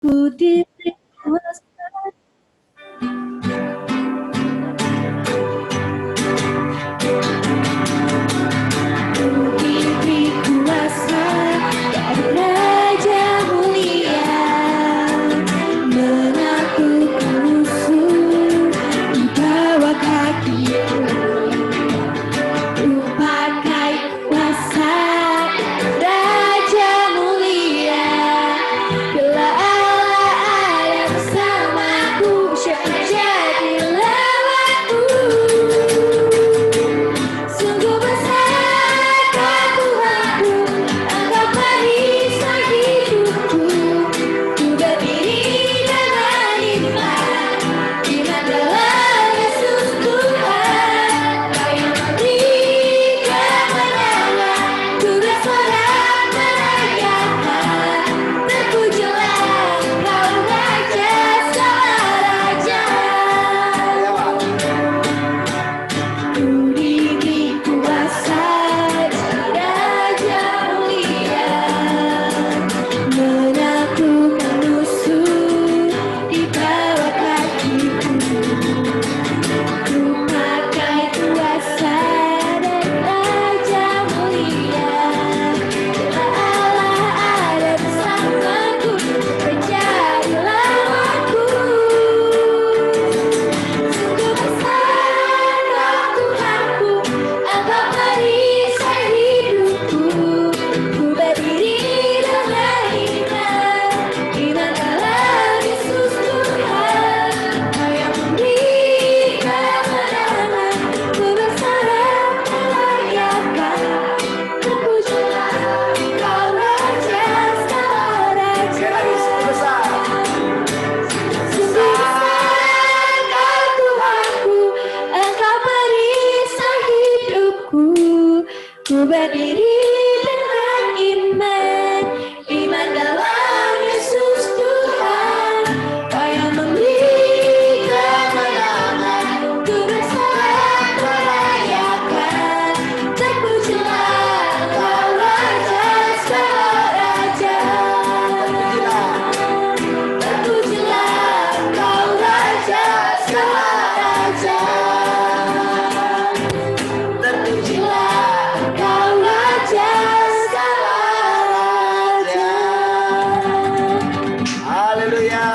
Ku diberi kuasa, ku diberi kuasa dari Raja Mulia, menaklukkan musuh di bawah kakiku. Ku pakai kuasa Raja Mulia, bila Allah ada bersamaku, siapa jadi lawanku? Sungguh besar Tuhanku, Engkau perisai hidupku. Ku berdiri dengan iman, iman dalam Yesus Tuhan. Kau yang memberi kemenangan, ku bersorak merayakan. Terpujilah Kau Raja segala raja. Ku diberi kuasa dari Raja Mulia, menaklukkan musuh di bawah kakiku. Ku pakai kuasa dari Raja Mulia, bila Allah ada bersamaku, menjadi lawanku. Sungguh besar Tuhanku, Engkau perisai hidupku. Ku berdiri dengan iman, iman dalam Yesus Tuhan. Kau yang memberi kemenangan, ku bersorak merayakan. Terpujilah Kau Raja segala raja. Sungguh besar Tuhanku, Engkau perisai hidupku. Ku berdiri dengan iman, iman dalam Yesus Tuhan. Kau yang memberi kemenangan, ku bersorak merayakan. Terpujilah Kau Raja segala raja. Terpujilah Kau Raja segala raja. Terpujilah Kau Raja segala raja. Haleluya.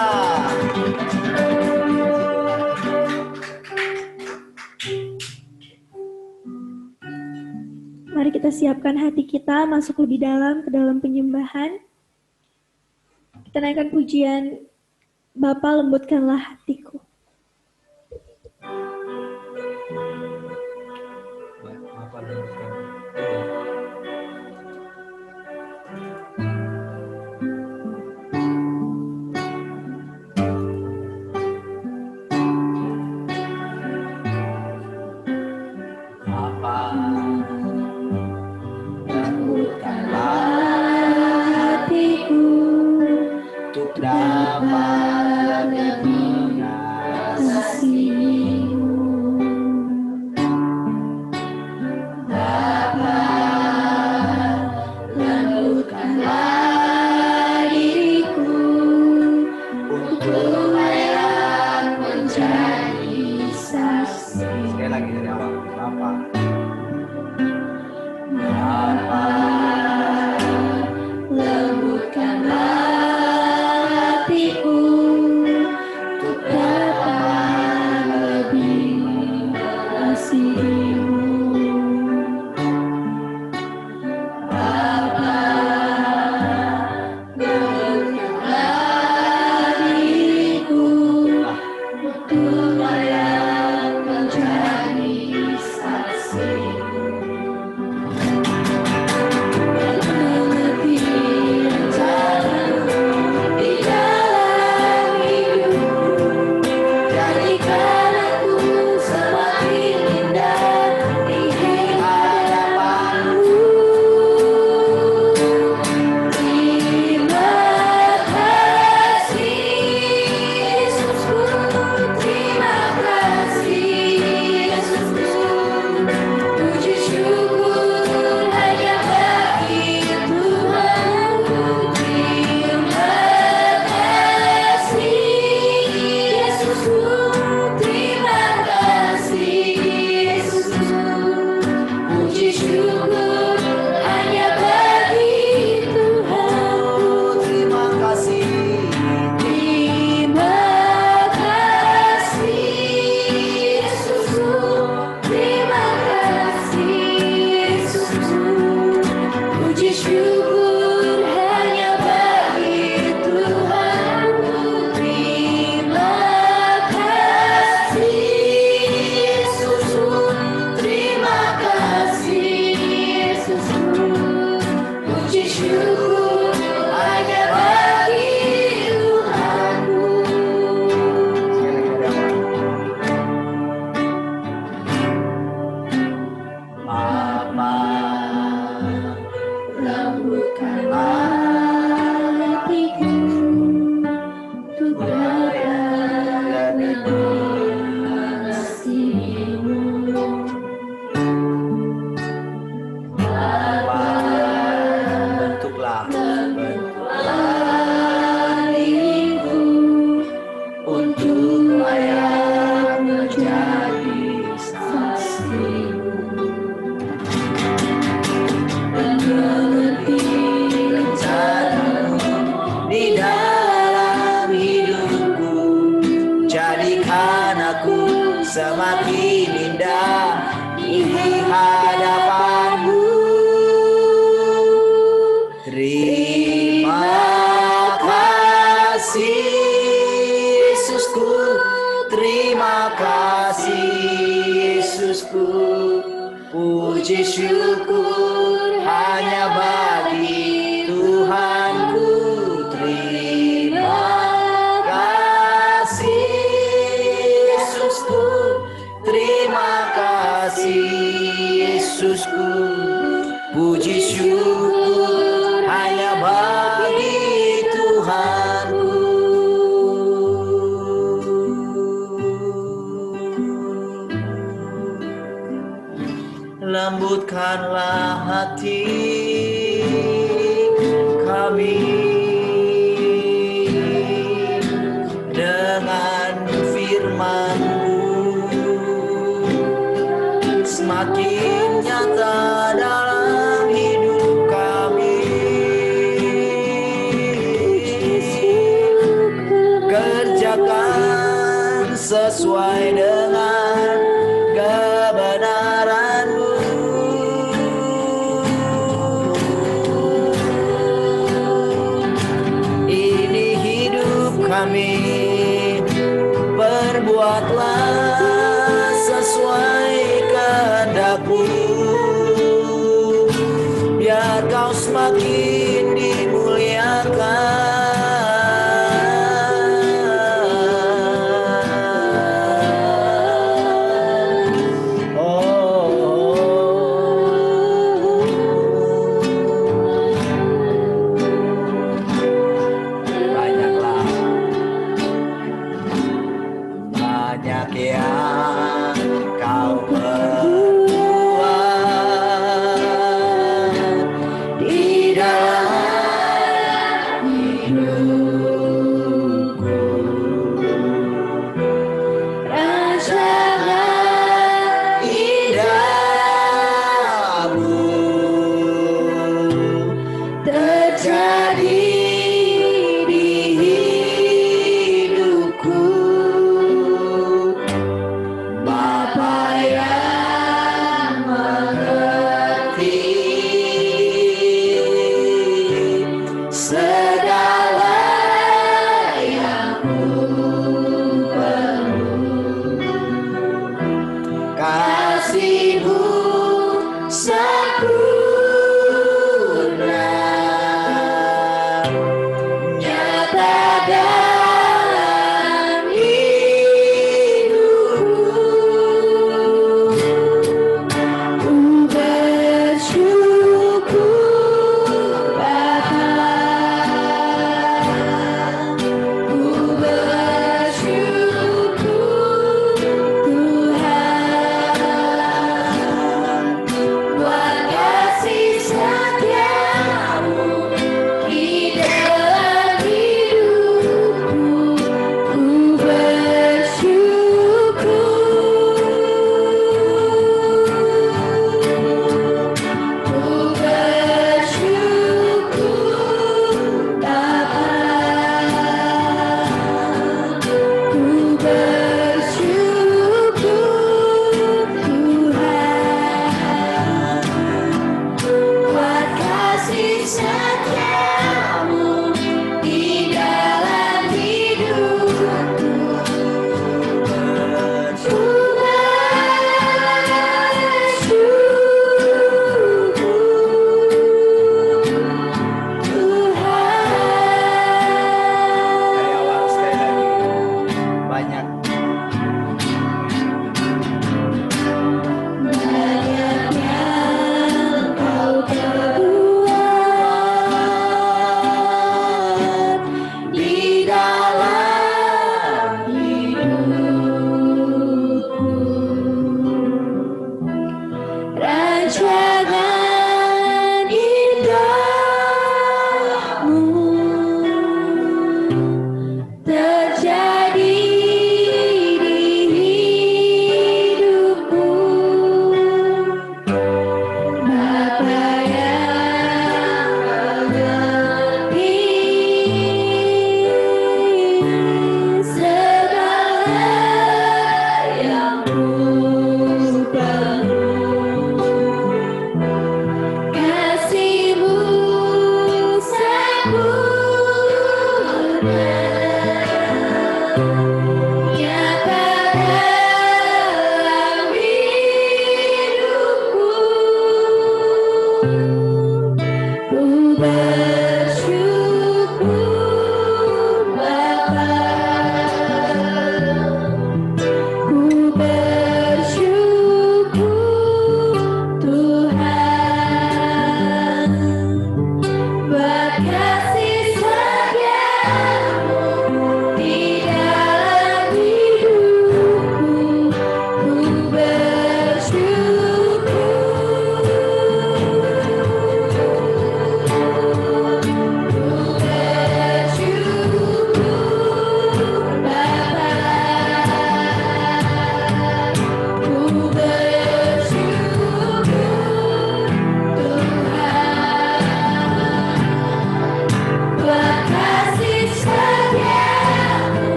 Mari kita siapkan hati kita masuk lebih dalam ke dalam penyembahan. Kita naikkan pujian Bapa lembutkanlah hatiku. Hatiku Untuk dapat kasih-Mu. Bapa, lembutkanlah diriku untuk layak menjadi saksi. Sekali lagi dari awal. Bapak. Bapa, lembutkanlah hatiku untuk dapat lebih mengasihi-Mu. Bapa, lembutkanlah diriku untuk layak menjadi saksi-Mu. Mengerti rencana-Mu di dalam semakin indah di hadapanmu. Terima kasih Yesusku, terima kasih Yesusku. Puji syukur hanya bagi Tuhanku. Terima kasih Yesusku, terima kasih Yesusku. Puji syukur hanya bagi Tuhanku. Lembutkanlah hati kami dengan firman-Mu, semakin nyata dalam hidup kami. Kerjakan sesuai dengan kebenaran-Mu. Ini hidup kami, perbuatlah sesuai kehendak-Mu, biar Kau semakin dimuliakan. Banyak yang Kau perbuat di dalam hidupku. Rancangan indahmu terjadi di hidupku.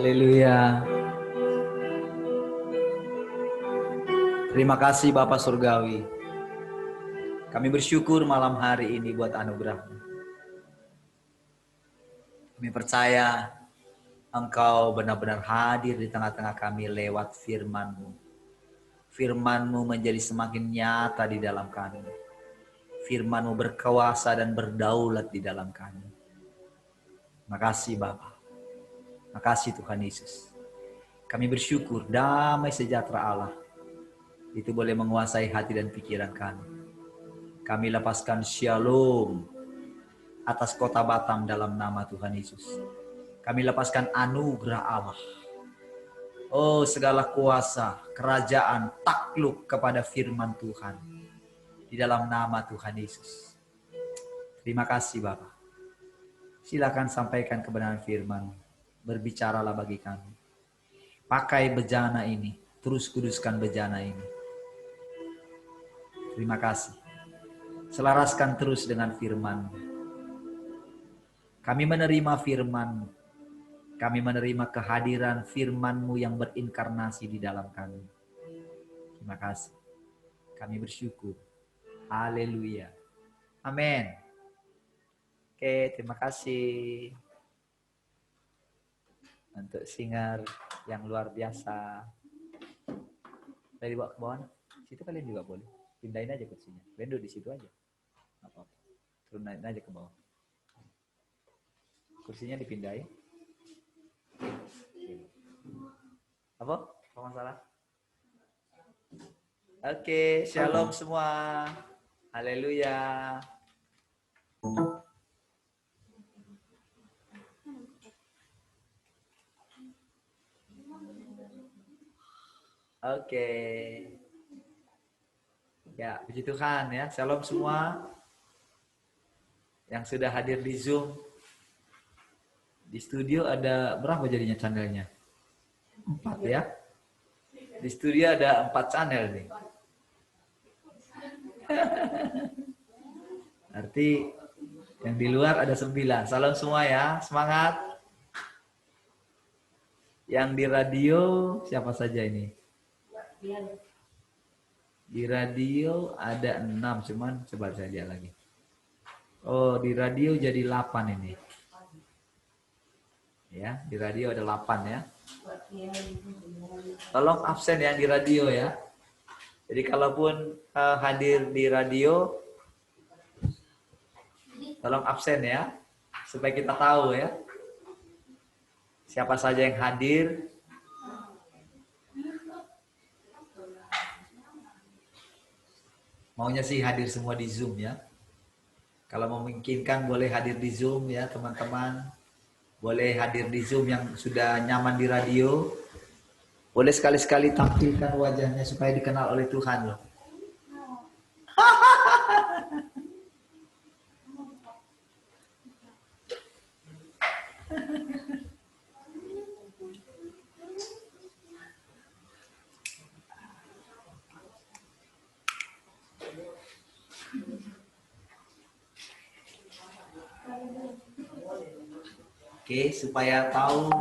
Haleluya. Terima kasih Bapa Surgawi. Kami bersyukur malam hari ini buat anugerah-Mu. Kami percaya Engkau benar-benar hadir di tengah-tengah kami lewat firman-Mu. Firman-Mu menjadi semakin nyata di dalam kami. Firman-Mu berkuasa dan berdaulat di dalam kami. Makasih Bapa. Makasih Tuhan Yesus. Kami bersyukur damai sejahtera Allah itu boleh menguasai hati dan pikiran kami. Kami lepaskan shalom atas kota Batam dalam nama Tuhan Yesus. Kami lepaskan anugerah Allah. Oh, segala kuasa, kerajaan, takluk kepada firman Tuhan. Di dalam nama Tuhan Yesus. Terima kasih Bapak. Silakan sampaikan kebenaran firman. Berbicaralah bagi kami. Pakai bejana ini. Terus kuduskan bejana ini. Terima kasih. Selaraskan terus dengan firman. Kami menerima firman. Kami menerima kehadiran firman-Mu yang berinkarnasi di dalam kami. Terima kasih. Kami bersyukur. Haleluya. Amin. Oke, terima kasih. Untuk singer yang luar biasa. Dari bawah ke bawah. Situ kalian juga boleh. Pindahin aja kursinya. Kalian duduk di situ aja. Apa-apa. Turunin aja ke bawah. Kursinya dipindahin. Apa? Apa masalah? Oke, shalom semua. Haleluya. Oke. Ya, puji Tuhan ya. Shalom semua. Yang sudah hadir di Zoom. Di studio ada berapa jadinya channelnya? 4 ya. Di studio ada 4 channel nih. Arti yang di luar ada 9. Salam semua ya, semangat. Yang di radio siapa saja ini? Di radio ada 6, cuman coba saya lihat lagi. Oh, di radio jadi 8 ini. Ya, di radio ada 8 ya. Tolong absen yang di radio ya. Jadi kalaupun hadir di radio, tolong absen ya, supaya kita tahu ya. Siapa saja yang hadir. Maunya sih hadir semua di Zoom ya. Kalau memungkinkan boleh hadir di Zoom ya teman-teman. Boleh hadir di Zoom yang sudah nyaman di radio. Boleh sekali-sekali tampilkan wajahnya supaya dikenal oleh Tuhan loh. Oke, supaya tahu.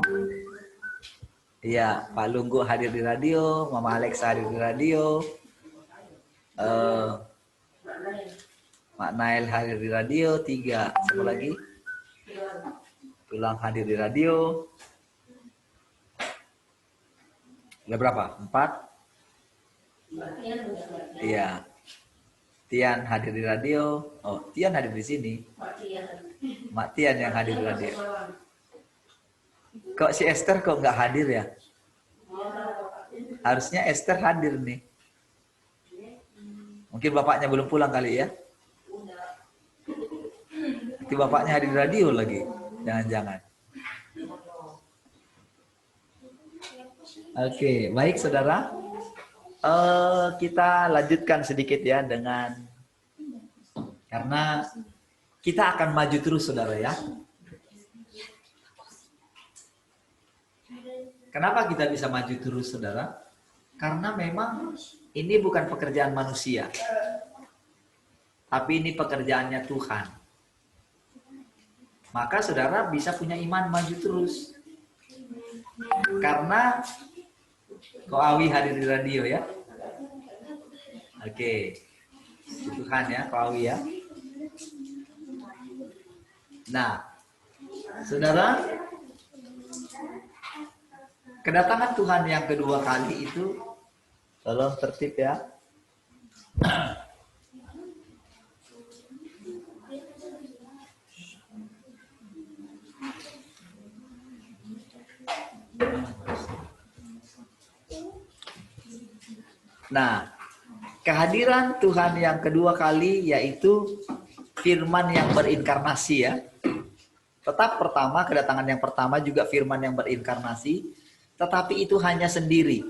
Iya, Pak Lunggu hadir di radio, Mama Alexa hadir di radio, Mak Nail hadir di radio, 3. Siapa lagi? Tulang hadir di radio. Ada berapa? 4? Iya. Tian hadir di radio. Oh, Tian hadir di sini. Mak Tian yang hadir di radio. Kok si Esther kok nggak hadir ya? Harusnya Esther hadir nih. Mungkin bapaknya belum pulang kali ya? Nanti bapaknya hadir di radio lagi. Jangan-jangan. Oke, baik saudara. Kita lanjutkan sedikit ya dengan, karena kita akan maju terus saudara ya. Kenapa kita bisa maju terus saudara? Karena memang ini bukan pekerjaan manusia, tapi ini pekerjaannya Tuhan. Maka saudara bisa punya iman maju terus. Karena Ko Awi hadir di radio ya. Oke. Tuhan ya, Ko Awi ya. Nah, saudara, kedatangan Tuhan yang kedua kali itu, tolong tertib ya. Nah, kehadiran Tuhan yang kedua kali yaitu firman yang berinkarnasi ya. Tetap pertama, kedatangan yang pertama juga firman yang berinkarnasi, tetapi itu hanya sendiri.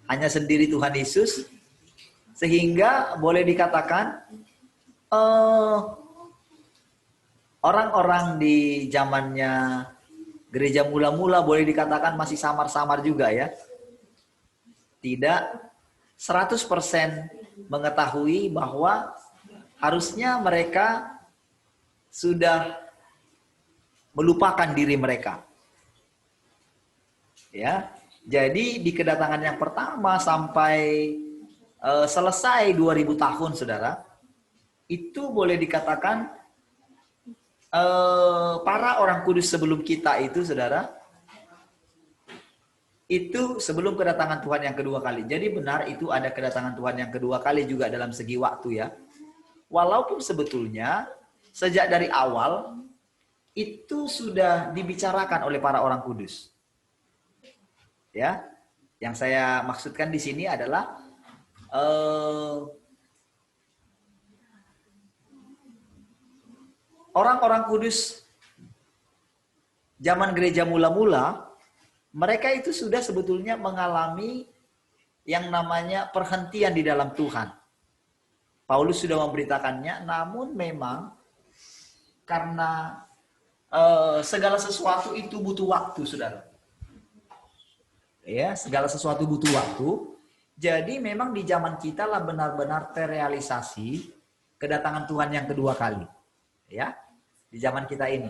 Hanya sendiri Tuhan Yesus, sehingga boleh dikatakan orang-orang di zamannya gereja mula-mula boleh dikatakan masih samar-samar juga ya. Tidak 100% mengetahui bahwa harusnya mereka sudah melupakan diri mereka. Ya. Jadi di kedatangan yang pertama sampai selesai 2000 tahun Saudara, itu boleh dikatakan para orang kudus sebelum kita itu Saudara, itu sebelum kedatangan Tuhan yang kedua kali. Jadi benar itu ada kedatangan Tuhan yang kedua kali juga dalam segi waktu ya. Walaupun sebetulnya sejak dari awal itu sudah dibicarakan oleh para orang kudus. Ya, yang saya maksudkan di sini adalah orang-orang kudus zaman gereja mula-mula, mereka itu sudah sebetulnya mengalami yang namanya perhentian di dalam Tuhan. Paulus sudah memberitakannya, namun memang karena segala sesuatu itu butuh waktu, Saudara. Ya, segala sesuatu butuh waktu. Jadi memang di zaman kita lah benar-benar terrealisasi kedatangan Tuhan yang kedua kali. Ya, di zaman kita ini.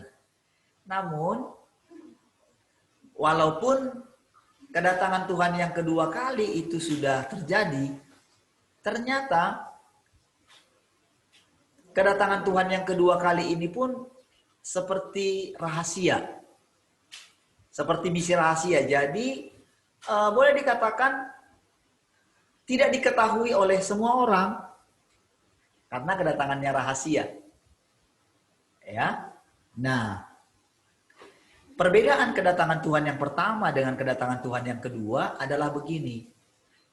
Namun walaupun kedatangan Tuhan yang kedua kali itu sudah terjadi, ternyata kedatangan Tuhan yang kedua kali ini pun seperti rahasia. Seperti misi rahasia. Jadi boleh dikatakan tidak diketahui oleh semua orang karena kedatangannya rahasia. Ya. Nah, perbedaan kedatangan Tuhan yang pertama dengan kedatangan Tuhan yang kedua adalah begini.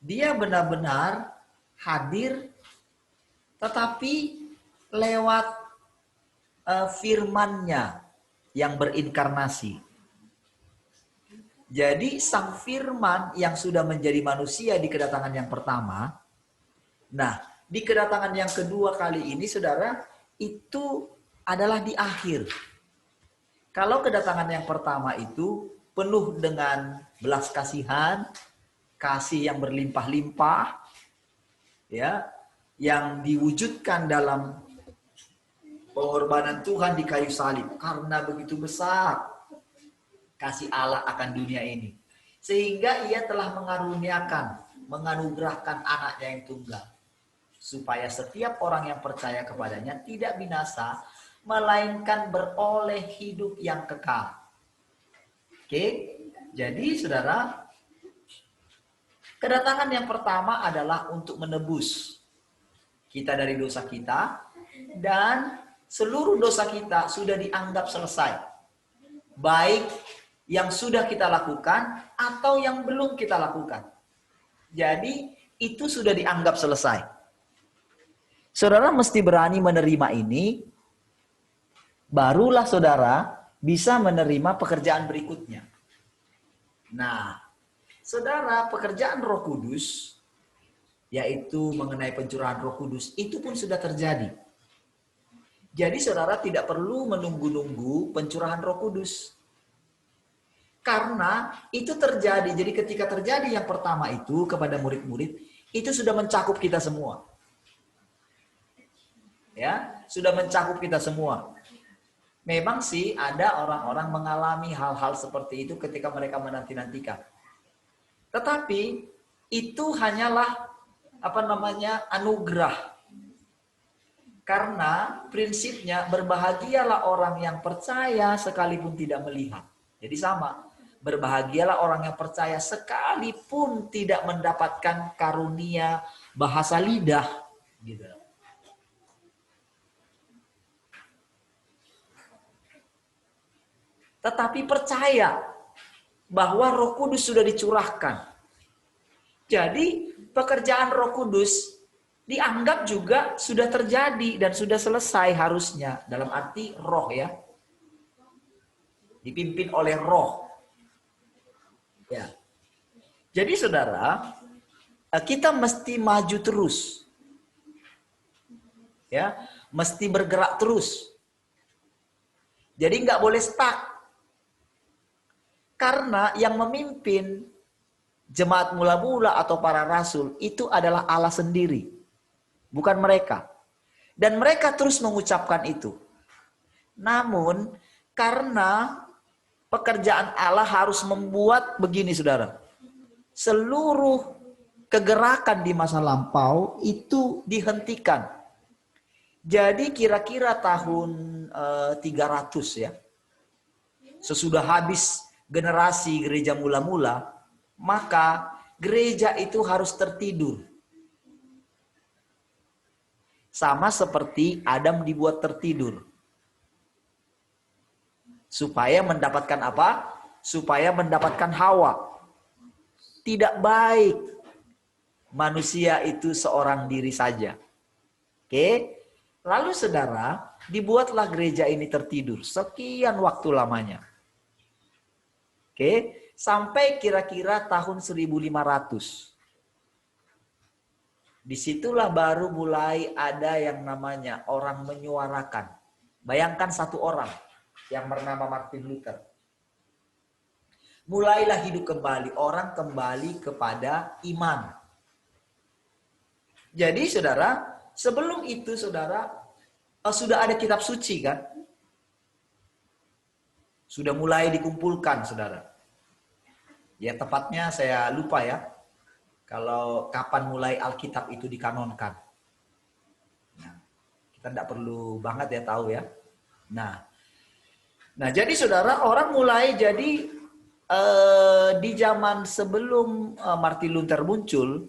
Dia benar-benar hadir tetapi lewat firman-Nya yang berinkarnasi. Jadi sang firman yang sudah menjadi manusia di kedatangan yang pertama, nah di kedatangan yang kedua kali ini Saudara, itu adalah di akhir. Kalau kedatangan yang pertama itu penuh dengan belas kasihan, kasih yang berlimpah-limpah, ya, yang diwujudkan dalam pengorbanan Tuhan di kayu salib karena begitu besar kasih Allah akan dunia ini. Sehingga ia telah menganugerahkan anaknya yang tunggal. Supaya setiap orang yang percaya kepadanya tidak binasa, melainkan beroleh hidup yang kekal. Oke, jadi Saudara, kedatangan yang pertama adalah untuk menebus kita dari dosa kita. Dan seluruh dosa kita sudah dianggap selesai. Baik yang sudah kita lakukan atau yang belum kita lakukan. Jadi itu sudah dianggap selesai. Saudara mesti berani menerima ini, barulah saudara bisa menerima pekerjaan berikutnya. Nah, saudara, pekerjaan Roh Kudus, yaitu mengenai pencurahan Roh Kudus, itu pun sudah terjadi. Jadi saudara tidak perlu menunggu-nunggu pencurahan Roh Kudus. Karena itu terjadi. Jadi ketika terjadi yang pertama itu kepada murid-murid, itu sudah mencakup kita semua. Ya, sudah mencakup kita semua. Memang sih ada orang-orang mengalami hal-hal seperti itu ketika mereka menanti-nantikan. Tetapi itu hanyalah anugerah. Karena prinsipnya berbahagialah orang yang percaya sekalipun tidak melihat. Jadi sama, berbahagialah orang yang percaya sekalipun tidak mendapatkan karunia bahasa lidah, gitu. Tetapi percaya bahwa Roh Kudus sudah dicurahkan. Jadi pekerjaan Roh Kudus dianggap juga sudah terjadi dan sudah selesai harusnya. Dalam arti roh ya. Dipimpin oleh roh. Ya. Jadi saudara, kita mesti maju terus. Ya, mesti bergerak terus. Jadi nggak boleh stuck. Karena yang memimpin jemaat mula-mula atau para rasul itu adalah Allah sendiri. Bukan mereka. Dan mereka terus mengucapkan itu. Namun, karena pekerjaan Allah harus membuat begini, saudara. Seluruh kegerakan di masa lampau itu dihentikan. Jadi kira-kira tahun 300 ya. Sesudah habis generasi gereja mula-mula, maka gereja itu harus tertidur. Sama seperti Adam dibuat tertidur. Supaya mendapatkan apa? Supaya mendapatkan Hawa. Tidak baik manusia itu seorang diri saja. Oke? Lalu saudara, dibuatlah gereja ini tertidur. Sekian waktu lamanya. Oke? Sampai kira-kira tahun 1500. Disitulah baru mulai ada yang namanya orang menyuarakan. Bayangkan satu orang yang bernama Martin Luther. Mulailah hidup kembali. Orang kembali kepada iman. Jadi saudara, sebelum itu saudara, sudah ada kitab suci kan? Sudah mulai dikumpulkan saudara. Ya tepatnya saya lupa ya. Kalau kapan mulai Alkitab itu dikanonkan. Nah, kita tidak perlu banget ya tahu ya. Nah jadi saudara, orang mulai jadi di zaman sebelum Martin Luther muncul,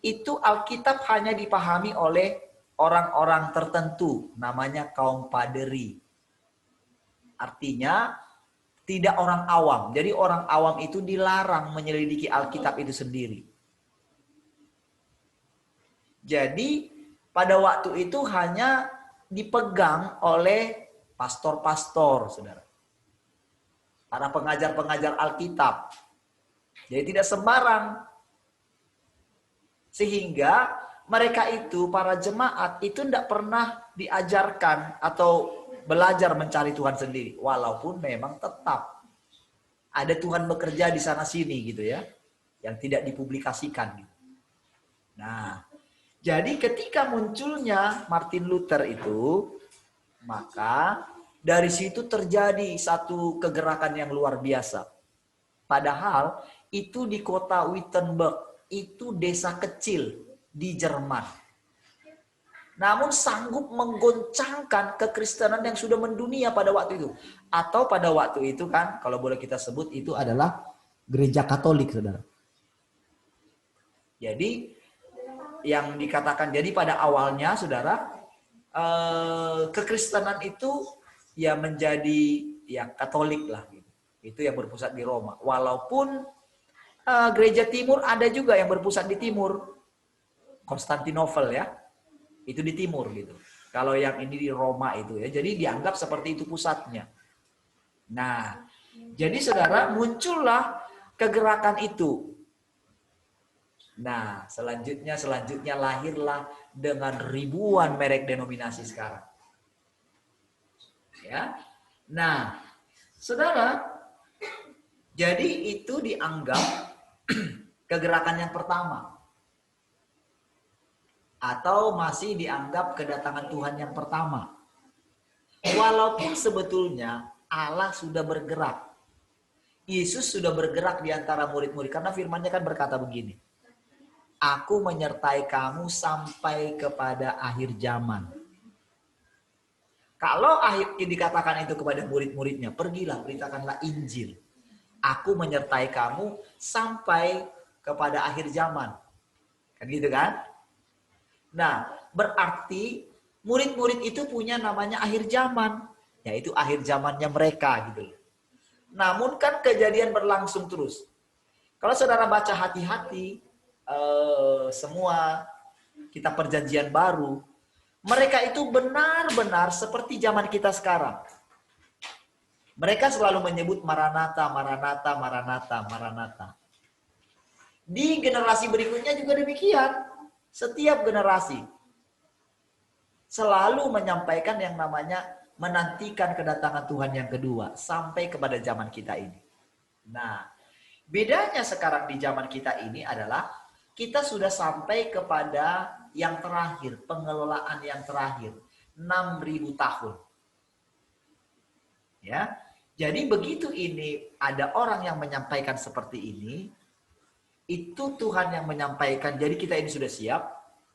itu Alkitab hanya dipahami oleh orang-orang tertentu, namanya kaum paderi. Artinya tidak orang awam. Jadi orang awam itu dilarang menyelidiki Alkitab itu sendiri. Jadi pada waktu itu hanya dipegang oleh pastor-pastor, saudara. Para pengajar-pengajar Alkitab. Jadi tidak sembarang. Sehingga mereka itu, para jemaat itu tidak pernah diajarkan atau belajar mencari Tuhan sendiri. Walaupun memang tetap ada Tuhan bekerja di sana sini gitu ya. Yang tidak dipublikasikan. Gitu. Nah, jadi ketika munculnya Martin Luther itu, maka dari situ terjadi satu kegerakan yang luar biasa. Padahal itu di kota Wittenberg, itu desa kecil di Jerman. Namun sanggup menggoncangkan kekristenan yang sudah mendunia pada waktu itu. Atau pada waktu itu kan, kalau boleh kita sebut itu adalah gereja Katolik, saudara. Jadi yang dikatakan, jadi pada awalnya saudara, kekristenan itu ya menjadi ya Katolik lah gitu. Itu yang berpusat di Roma. Walaupun gereja timur ada juga yang berpusat di timur, Konstantinopel ya, itu di timur gitu. Kalau yang ini di Roma itu ya, jadi dianggap seperti itu pusatnya. Nah, jadi saudara, muncullah kegerakan itu. Nah, selanjutnya lahirlah dengan ribuan merek denominasi sekarang. Ya. Nah, saudara, jadi itu dianggap kegerakan yang pertama. Atau masih dianggap kedatangan Tuhan yang pertama. Walaupun sebetulnya Allah sudah bergerak. Yesus sudah bergerak di antara murid-murid. Karena firman-Nya kan berkata begini. Aku menyertai kamu sampai kepada akhir zaman. Kalau dikatakan itu kepada murid-muridnya, pergilah beritakanlah Injil. Aku menyertai kamu sampai kepada akhir zaman. Kan gitu kan? Nah, berarti murid-murid itu punya namanya akhir zaman. Yaitu akhir zamannya mereka gitu. Namun kan kejadian berlangsung terus. Kalau saudara baca hati-hati, semua kitab perjanjian baru, mereka itu benar-benar seperti zaman kita sekarang. Mereka selalu menyebut Maranatha, Maranatha, Maranatha, Maranatha. Di generasi berikutnya juga demikian. Setiap generasi selalu menyampaikan yang namanya menantikan kedatangan Tuhan yang kedua sampai kepada zaman kita ini. Nah, bedanya sekarang di zaman kita ini adalah kita sudah sampai kepada yang terakhir, pengelolaan yang terakhir, 6.000 tahun. Ya. Jadi begitu ini ada orang yang menyampaikan seperti ini, itu Tuhan yang menyampaikan. Jadi kita ini sudah siap.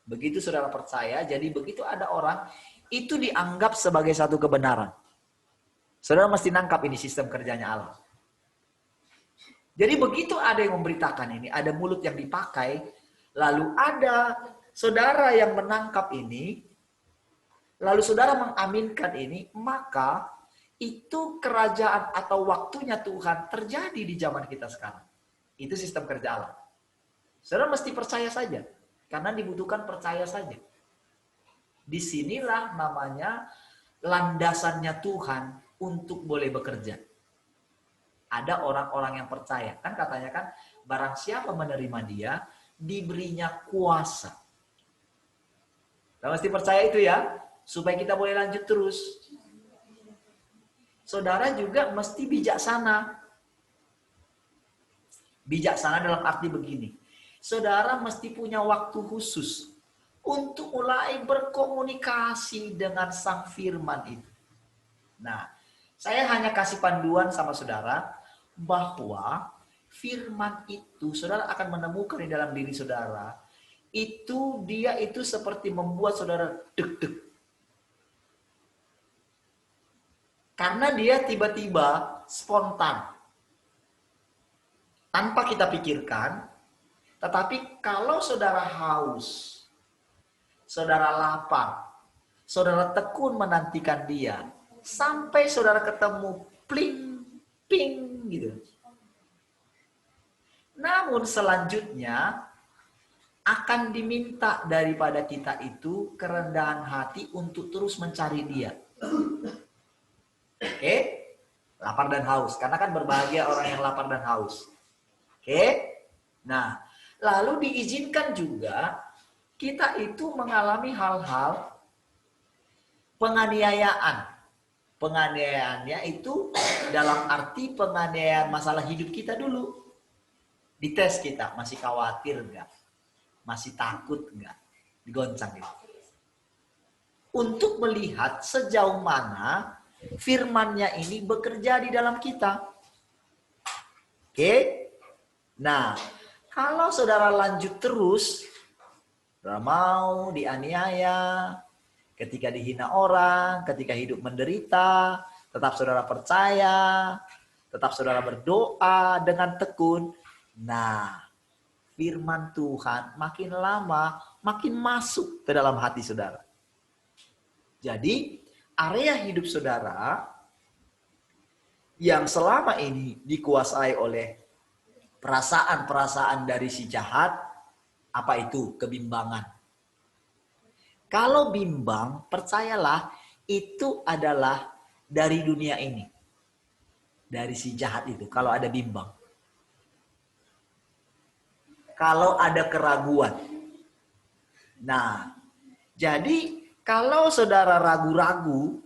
Begitu saudara percaya, jadi begitu ada orang, itu dianggap sebagai satu kebenaran. Saudara mesti nangkap ini sistem kerjanya Allah. Jadi begitu ada yang memberitakan ini, ada mulut yang dipakai, lalu ada saudara yang menangkap ini, lalu saudara mengaminkan ini, maka itu kerajaan atau waktunya Tuhan terjadi di zaman kita sekarang. Itu sistem kerja Allah. Saudara mesti percaya saja. Karena dibutuhkan percaya saja. Disinilah namanya landasannya Tuhan untuk boleh bekerja. Ada orang-orang yang percaya. Kan katanya kan, barang siapa menerima dia, diberinya kuasa. Kita mesti percaya itu ya, supaya kita boleh lanjut terus. Saudara juga mesti bijaksana. Bijaksana dalam arti begini. Saudara mesti punya waktu khusus untuk mulai berkomunikasi dengan Sang Firman itu. Nah, saya hanya kasih panduan sama saudara bahwa firman itu saudara akan menemukan di dalam diri saudara. Dia itu seperti membuat saudara deg-deg. Karena dia tiba-tiba spontan. Tanpa kita pikirkan. Tetapi kalau saudara haus, saudara lapar, saudara tekun menantikan dia, sampai saudara ketemu pling, ping gitu. Namun selanjutnya akan diminta daripada kita itu kerendahan hati untuk terus mencari dia. Oke? Lapar dan haus. Karena kan berbahagia orang yang lapar dan haus. Oke? Nah, lalu diizinkan juga kita itu mengalami hal-hal penganiayaan. Penganiayaannya itu dalam arti penganiayaan masalah hidup kita dulu. Dites kita, masih khawatir enggak? Masih takut enggak? Digoncang gitu. Untuk melihat sejauh mana firman-Nya ini bekerja di dalam kita. Oke? Nah, kalau saudara lanjut terus, saudara mau dianiaya, ketika dihina orang, ketika hidup menderita, tetap saudara percaya, tetap saudara berdoa dengan tekun. Nah, firman Tuhan makin lama makin masuk ke dalam hati saudara. Jadi, area hidup saudara yang selama ini dikuasai oleh perasaan-perasaan dari si jahat, apa itu? Kebimbangan. Kalau bimbang, percayalah, itu adalah dari dunia ini. Dari si jahat itu, kalau ada bimbang. Kalau ada keraguan. Nah, jadi kalau saudara ragu-ragu,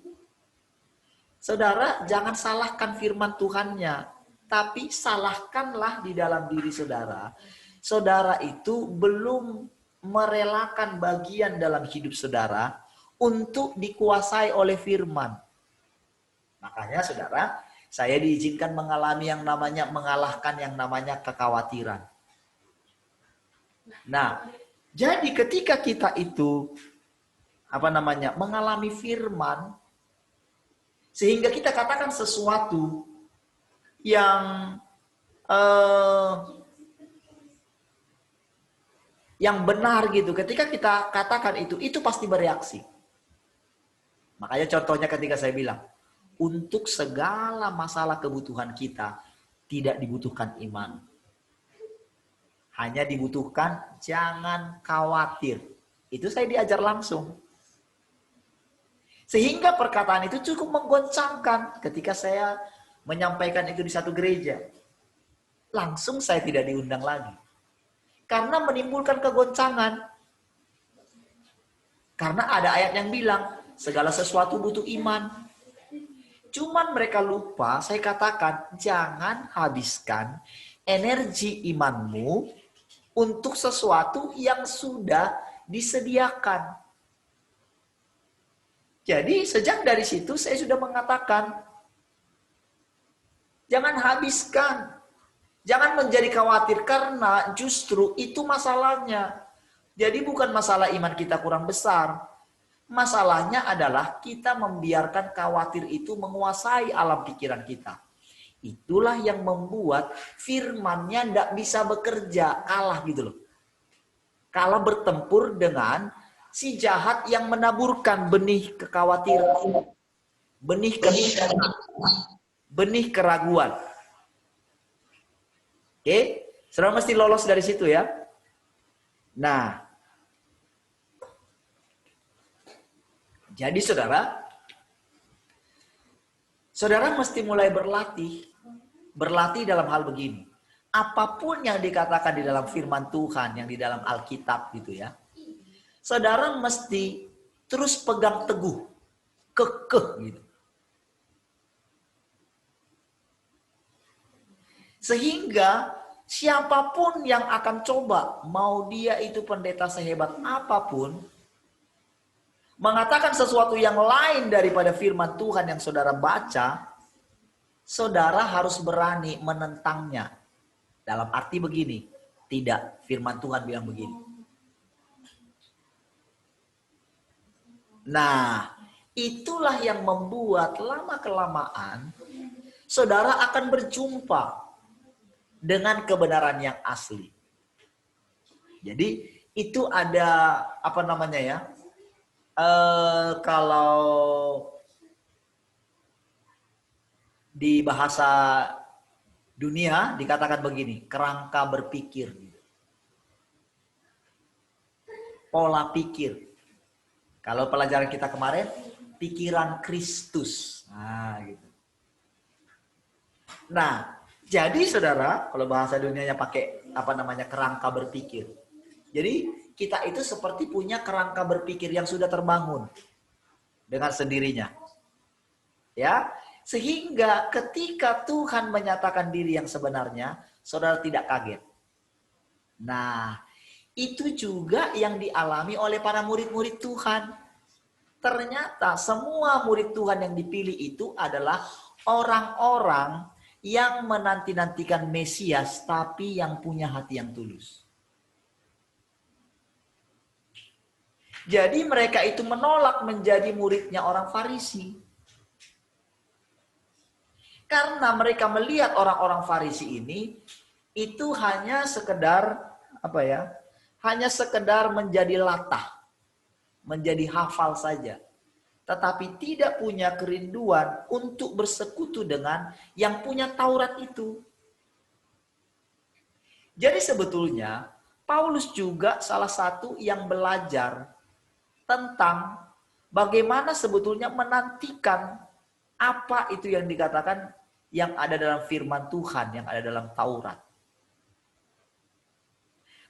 saudara jangan salahkan firman Tuhannya. Tapi salahkanlah di dalam diri saudara. Saudara itu belum merelakan bagian dalam hidup saudara untuk dikuasai oleh firman. Makanya saudara, saya diizinkan mengalami yang namanya mengalahkan yang namanya kekhawatiran. Nah, jadi ketika kita itu mengalami firman, sehingga kita katakan sesuatu yang benar gitu. Ketika kita katakan itu pasti bereaksi. Makanya contohnya ketika saya bilang, untuk segala masalah kebutuhan kita tidak dibutuhkan iman. Hanya dibutuhkan jangan khawatir. Itu saya diajar langsung. Sehingga perkataan itu cukup menggoncangkan ketika saya menyampaikan itu di satu gereja. Langsung saya tidak diundang lagi. Karena menimbulkan kegoncangan. Karena ada ayat yang bilang, segala sesuatu butuh iman. Cuman mereka lupa, saya katakan, jangan habiskan energi imanmu untuk sesuatu yang sudah disediakan. Jadi sejak dari situ saya sudah mengatakan, jangan habiskan, jangan menjadi khawatir karena justru itu masalahnya. Jadi bukan masalah iman kita kurang besar. Masalahnya adalah kita membiarkan khawatir itu menguasai alam pikiran kita. Itulah yang membuat firman-Nya tidak bisa bekerja, kalah gitu loh. Kalah bertempur dengan si jahat yang menaburkan benih kekhawatiran, benih kebingungan, benih keraguan. Oke, saudara mesti lolos dari situ ya. Nah, jadi saudara mesti mulai berlatih dalam hal begini. Apapun yang dikatakan di dalam firman Tuhan, yang di dalam Alkitab gitu ya. Saudara mesti terus pegang teguh, kekeh gitu. Sehingga siapapun yang akan coba, mau dia itu pendeta sehebat apapun, mengatakan sesuatu yang lain daripada firman Tuhan yang saudara baca, saudara harus berani menentangnya. Dalam arti begini, tidak, firman Tuhan bilang begini. Nah, itulah yang membuat lama-kelamaan saudara akan berjumpa dengan kebenaran yang asli. Jadi itu ada kalau di bahasa dunia dikatakan begini, kerangka berpikir, pola pikir. Kalau pelajaran kita kemarin, pikiran Kristus. Nah, gitu. Nah, jadi saudara, kalau bahasa dunianya pakai kerangka berpikir. Jadi kita itu seperti punya kerangka berpikir yang sudah terbangun dengan sendirinya. Ya, sehingga ketika Tuhan menyatakan diri yang sebenarnya, saudara tidak kaget. Nah, itu juga yang dialami oleh para murid-murid Tuhan. Ternyata semua murid Tuhan yang dipilih itu adalah orang-orang yang menanti-nantikan Mesias, tapi yang punya hati yang tulus. Jadi mereka itu menolak menjadi muridnya orang Farisi. Karena mereka melihat orang-orang Farisi ini itu hanya sekedar hanya sekedar menjadi latah, menjadi hafal saja. Tetapi tidak punya kerinduan untuk bersekutu dengan yang punya Taurat itu. Jadi sebetulnya Paulus juga salah satu yang belajar tentang bagaimana sebetulnya menantikan apa itu yang dikatakan yang ada dalam firman Tuhan, yang ada dalam Taurat.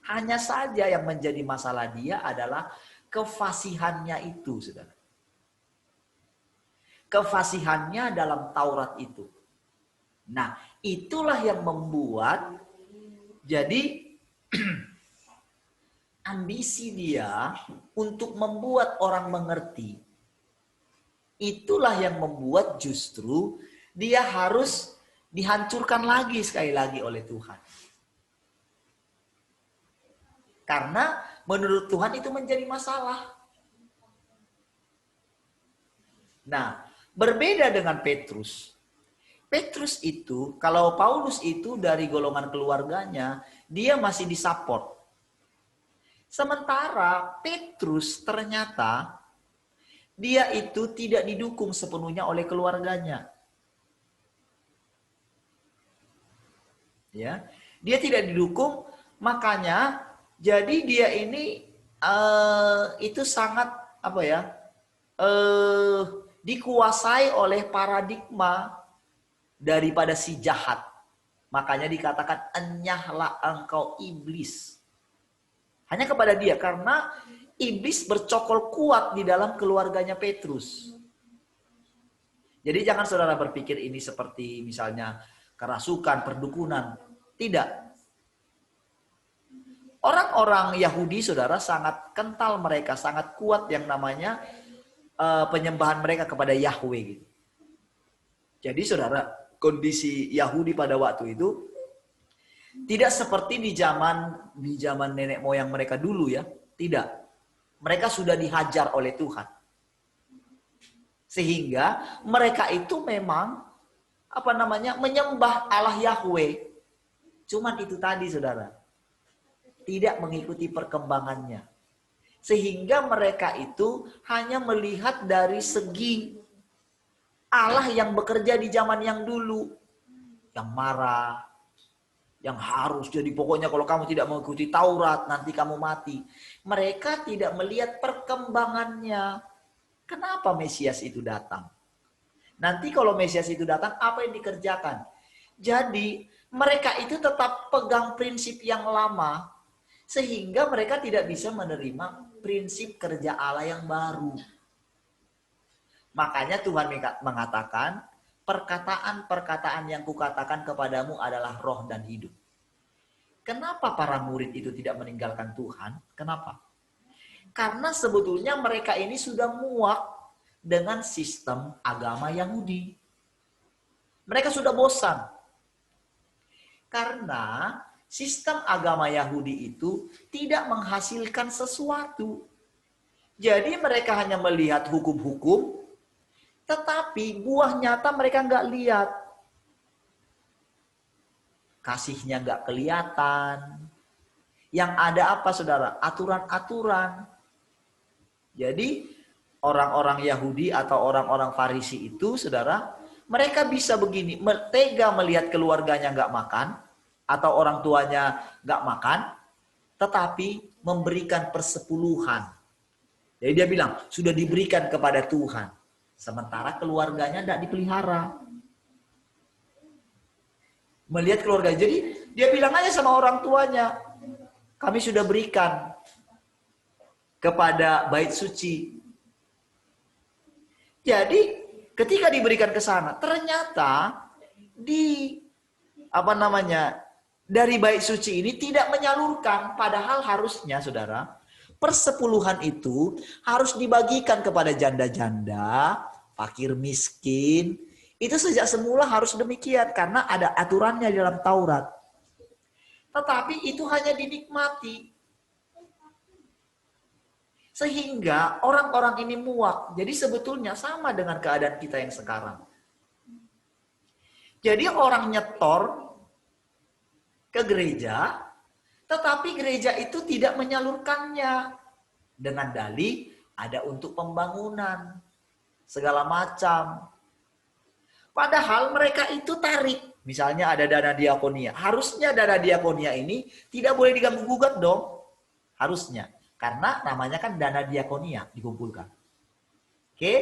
Hanya saja yang menjadi masalah dia adalah kefasihannya itu, saudara. Kefasihannya dalam Taurat itu. Nah, itulah yang membuat jadi ambisi dia untuk membuat orang mengerti itulah yang membuat justru dia harus dihancurkan lagi sekali lagi oleh Tuhan. Karena menurut Tuhan itu menjadi masalah. Nah, berbeda dengan Petrus. Petrus itu, kalau Paulus itu dari golongan keluarganya, dia masih disupport. Sementara Petrus ternyata dia itu tidak didukung sepenuhnya oleh keluarganya. Ya, dia tidak didukung, makanya jadi dia ini itu sangat apa ya? Dikuasai oleh paradigma daripada si jahat. Makanya dikatakan enyahlah engkau iblis. Hanya kepada dia, karena iblis bercokol kuat di dalam keluarganya Petrus. Jadi jangan saudara berpikir ini seperti misalnya kerasukan, perdukunan. Tidak. Orang-orang Yahudi saudara sangat kental, mereka sangat kuat yang namanya penyembahan mereka kepada Yahweh gitu. Jadi saudara, kondisi Yahudi pada waktu itu tidak seperti di zaman nenek moyang mereka dulu ya. Tidak. Mereka sudah dihajar oleh Tuhan. Sehingga mereka itu memang menyembah Allah Yahweh. Cuman itu tadi saudara. Tidak mengikuti perkembangannya. Sehingga mereka itu hanya melihat dari segi Allah yang bekerja di zaman yang dulu. Yang marah. Yang harus jadi pokoknya kalau kamu tidak mengikuti Taurat nanti kamu mati. Mereka tidak melihat perkembangannya. Kenapa Mesias itu datang? Nanti kalau Mesias itu datang apa yang dikerjakan? Jadi mereka itu tetap pegang prinsip yang lama. Sehingga mereka tidak bisa menerima prinsip kerja Allah yang baru. Makanya Tuhan mengatakan, perkataan-perkataan yang kukatakan kepadamu adalah roh dan hidup. Kenapa para murid itu tidak meninggalkan Tuhan? Kenapa? Karena sebetulnya mereka ini sudah muak dengan sistem agama Yahudi. Mereka sudah bosan. Karena sistem agama Yahudi itu tidak menghasilkan sesuatu. Jadi mereka hanya melihat hukum-hukum, tetapi buah nyata mereka nggak lihat. Kasihnya nggak kelihatan. Yang ada apa saudara? Aturan-aturan. Jadi orang-orang Yahudi atau orang-orang Farisi itu saudara, mereka bisa begini, tega melihat keluarganya nggak makan, atau orang tuanya nggak makan, tetapi memberikan persepuluhan. Jadi dia bilang, sudah diberikan kepada Tuhan. Sementara keluarganya tidak dipelihara. Melihat keluarga. Jadi dia bilang aja sama orang tuanya. Kami sudah berikan kepada bait suci. Jadi ketika diberikan ke sana. Ternyata dari bait suci ini tidak menyalurkan. Padahal harusnya saudara. Persepuluhan itu harus dibagikan kepada janda-janda, fakir miskin. Itu sejak semula harus demikian karena ada aturannya di dalam Taurat. Tetapi itu hanya dinikmati. Sehingga orang-orang ini muak. Jadi sebetulnya sama dengan keadaan kita yang sekarang. Jadi orang nyetor ke gereja, tetapi gereja itu tidak menyalurkannya. Dengan dalih ada untuk pembangunan. Segala macam. Padahal mereka itu tarik. Misalnya ada dana diakonia. Harusnya dana diakonia ini tidak boleh diganggu-gugat dong. Harusnya. Karena namanya kan dana diakonia dikumpulkan. Oke?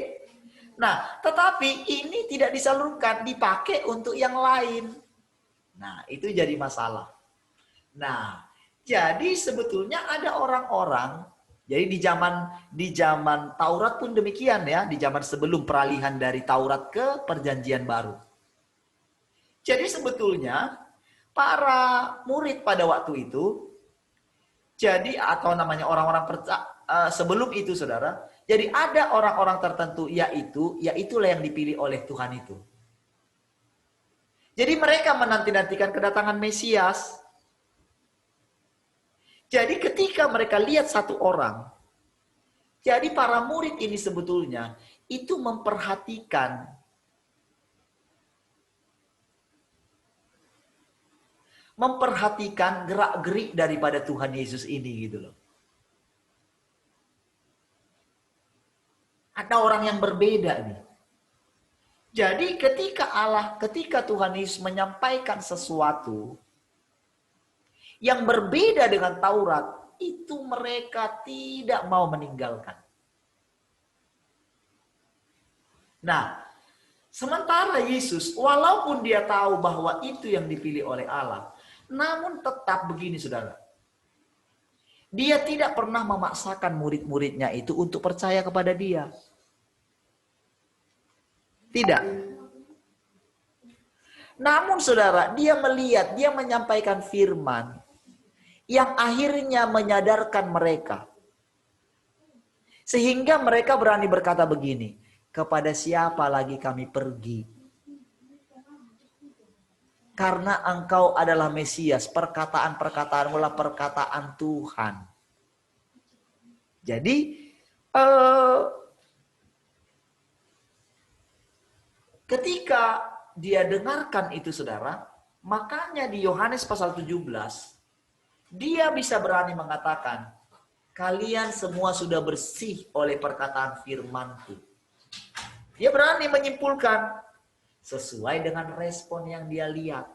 Nah, tetapi ini tidak disalurkan. Dipakai untuk yang lain. Nah, itu jadi masalah. Nah, jadi sebetulnya ada orang-orang, jadi di zaman Taurat pun demikian ya, di zaman sebelum peralihan dari Taurat ke Perjanjian Baru. Jadi sebetulnya para murid pada waktu itu, jadi atau namanya orang-orang sebelum itu saudara, jadi ada orang-orang tertentu yaitulah yang dipilih oleh Tuhan itu. Jadi mereka menanti-nantikan kedatangan Mesias. Jadi ketika mereka lihat satu orang, jadi para murid ini sebetulnya itu memperhatikan gerak-gerik daripada Tuhan Yesus ini gitu loh. Ada orang yang berbeda nih. Jadi ketika Tuhan Yesus menyampaikan sesuatu yang berbeda dengan Taurat, itu mereka tidak mau meninggalkan. Nah, sementara Yesus, walaupun dia tahu bahwa itu yang dipilih oleh Allah, namun tetap begini saudara. Dia tidak pernah memaksakan murid-muridnya itu untuk percaya kepada dia. Tidak. Namun saudara, dia melihat, dia menyampaikan firman yang akhirnya menyadarkan mereka. Sehingga mereka berani berkata begini, kepada siapa lagi kami pergi? Karena engkau adalah Mesias, perkataan-perkataanmu adalah perkataan Tuhan. Jadi, ketika dia dengarkan itu saudara, makanya di Yohanes pasal 17, dia bisa berani mengatakan, kalian semua sudah bersih oleh perkataan firman-Ku. Dia berani menyimpulkan sesuai dengan respon yang dia lihat.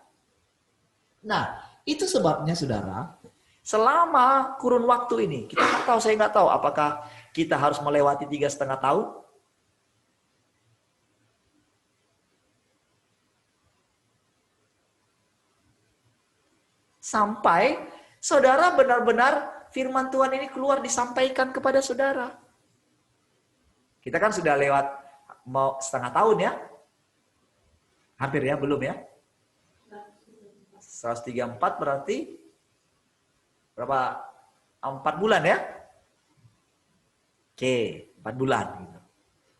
Nah, itu sebabnya saudara, selama kurun waktu ini, saya nggak tahu apakah kita harus melewati 3,5 tahun. Sampai saudara benar-benar firman Tuhan ini keluar disampaikan kepada saudara. Kita kan sudah lewat mau 1,5 tahun ya. Hampir ya, belum ya? 134 berarti berapa? 4 bulan ya? Oke, 4 bulan gitu.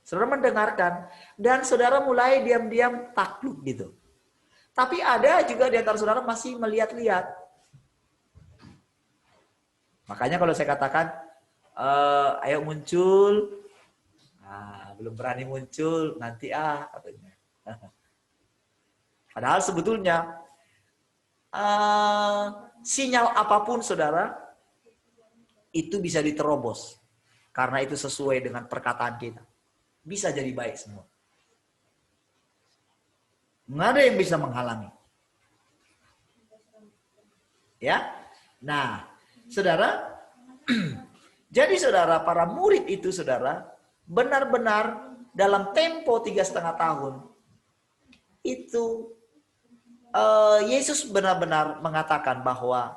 Saudara mendengarkan dan saudara mulai diam-diam takluk gitu. Tapi ada juga di antara saudara masih melihat-lihat. Makanya kalau saya katakan, ayo muncul, nah, belum berani muncul, nanti katanya. Padahal sebetulnya sinyal apapun saudara itu bisa diterobos karena itu sesuai dengan perkataan kita. Bisa jadi baik semua. Nggak ada yang bisa menghalangi. Ya, nah, saudara, jadi saudara para murid itu saudara benar-benar dalam tempo 3,5 tahun itu Yesus benar-benar mengatakan bahwa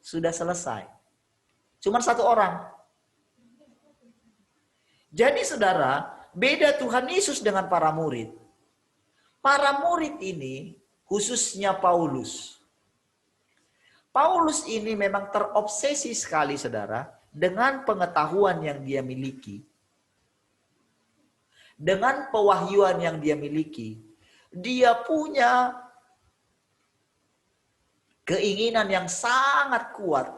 sudah selesai. Cuma 1 orang. Jadi saudara, beda Tuhan Yesus dengan para murid. Para murid ini, khususnya Paulus. Paulus ini memang terobsesi sekali saudara, dengan pengetahuan yang dia miliki. Dengan pewahyuan yang dia miliki. Dia punya keinginan yang sangat kuat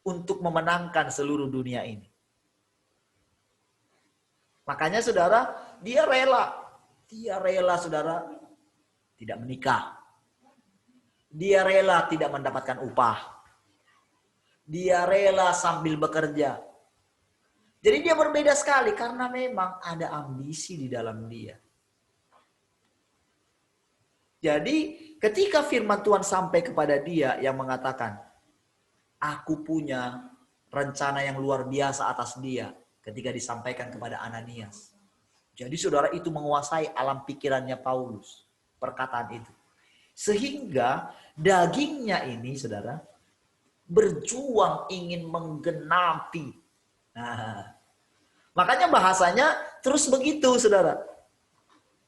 untuk memenangkan seluruh dunia ini. Makanya saudara, dia rela saudara tidak menikah. Dia rela tidak mendapatkan upah. Dia rela sambil bekerja. Jadi dia berbeda sekali karena memang ada ambisi di dalam dia. Jadi ketika firman Tuhan sampai kepada dia yang mengatakan, aku punya rencana yang luar biasa atas dia ketika disampaikan kepada Ananias. Jadi saudara itu menguasai alam pikirannya Paulus. Perkataan itu. Sehingga dagingnya ini saudara berjuang ingin menggenapi. Nah, makanya bahasanya terus begitu saudara.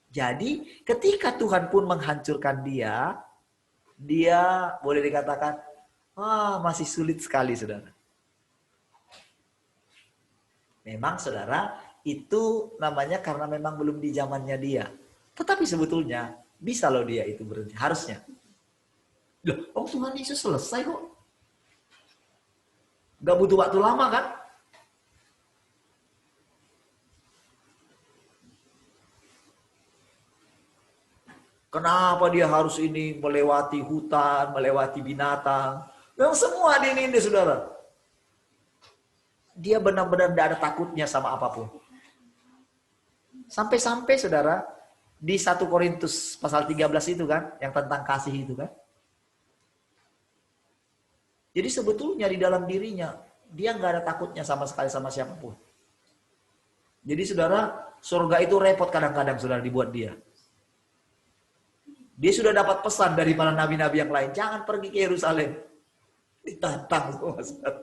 Jadi ketika Tuhan pun menghancurkan dia boleh dikatakan masih sulit sekali saudara. Memang saudara, itu namanya karena memang belum di zamannya dia. Tetapi sebetulnya bisa loh dia itu berhenti, harusnya. Loh, oh Tuhan Yesus selesai kok. Gak butuh waktu lama kan? Kenapa dia harus ini melewati hutan, melewati binatang? Memang semua ini saudara. Dia benar-benar tidak ada takutnya sama apapun. Sampai-sampai saudara, di 1 Korintus pasal 13 itu kan, yang tentang kasih itu kan. Jadi sebetulnya di dalam dirinya, dia nggak ada takutnya sama sekali sama siapapun. Jadi saudara, surga itu repot kadang-kadang saudara dibuat dia. Dia sudah dapat pesan dari para nabi-nabi yang lain, jangan pergi ke Yerusalem. Ditantang semua saudara.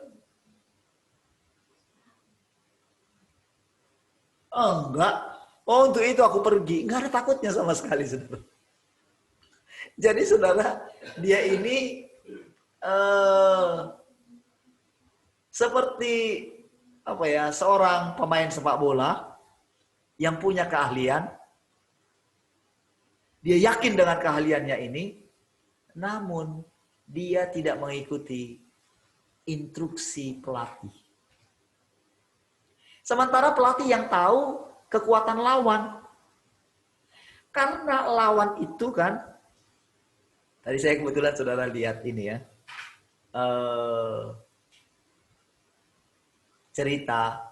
Oh enggak, oh untuk itu aku pergi. Enggak ada takutnya sama sekali saudara. Jadi saudara, dia ini seperti apa ya, seorang pemain sepak bola yang punya keahlian. Dia yakin dengan keahliannya ini, namun dia tidak mengikuti instruksi pelatih. Sementara pelatih yang tahu kekuatan lawan. Karena lawan itu kan, tadi saya kebetulan saudara lihat ini ya, cerita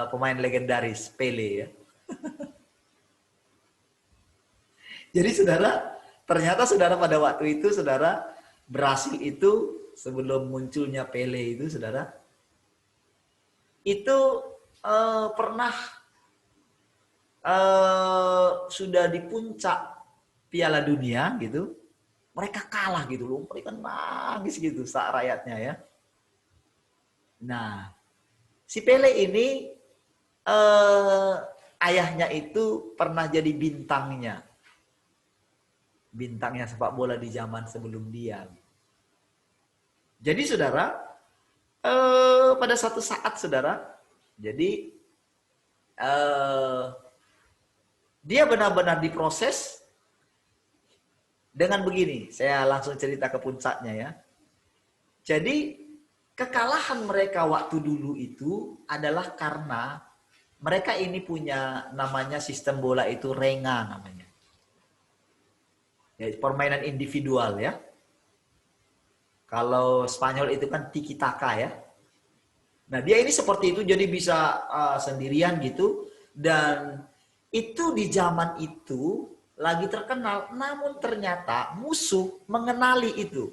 pemain legendaris Pele ya. Jadi saudara, ternyata saudara pada waktu itu saudara, Brasil itu sebelum munculnya Pele itu saudara, itu pernah sudah di puncak Piala Dunia gitu, mereka kalah gitu loh, mereka nangis gitu saat rakyatnya ya. Nah, si Pele ini ayahnya itu pernah jadi bintangnya sepak bola di zaman sebelum dia. Jadi saudara, pada suatu saat saudara, jadi dia benar-benar diproses dengan begini. Saya langsung cerita ke puncaknya ya. Jadi kekalahan mereka waktu dulu itu adalah karena mereka ini punya namanya sistem bola itu renga namanya. Ya, permainan individual ya. Kalau Spanyol itu kan tiki taka ya. Nah dia ini seperti itu, jadi bisa sendirian gitu. Dan itu di zaman itu lagi terkenal, namun ternyata musuh mengenali itu.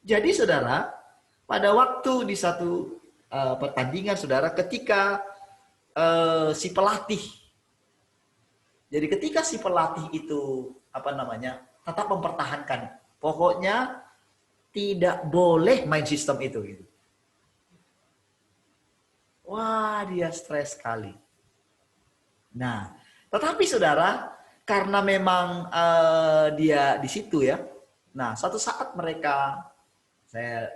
Jadi saudara, pada waktu di satu pertandingan saudara, ketika si pelatih, jadi ketika si pelatih itu tetap mempertahankan, pokoknya tidak boleh main sistem itu gitu. Wah, dia stres sekali. Nah, tetapi saudara, karena memang dia di situ ya. Nah, suatu saat mereka, saya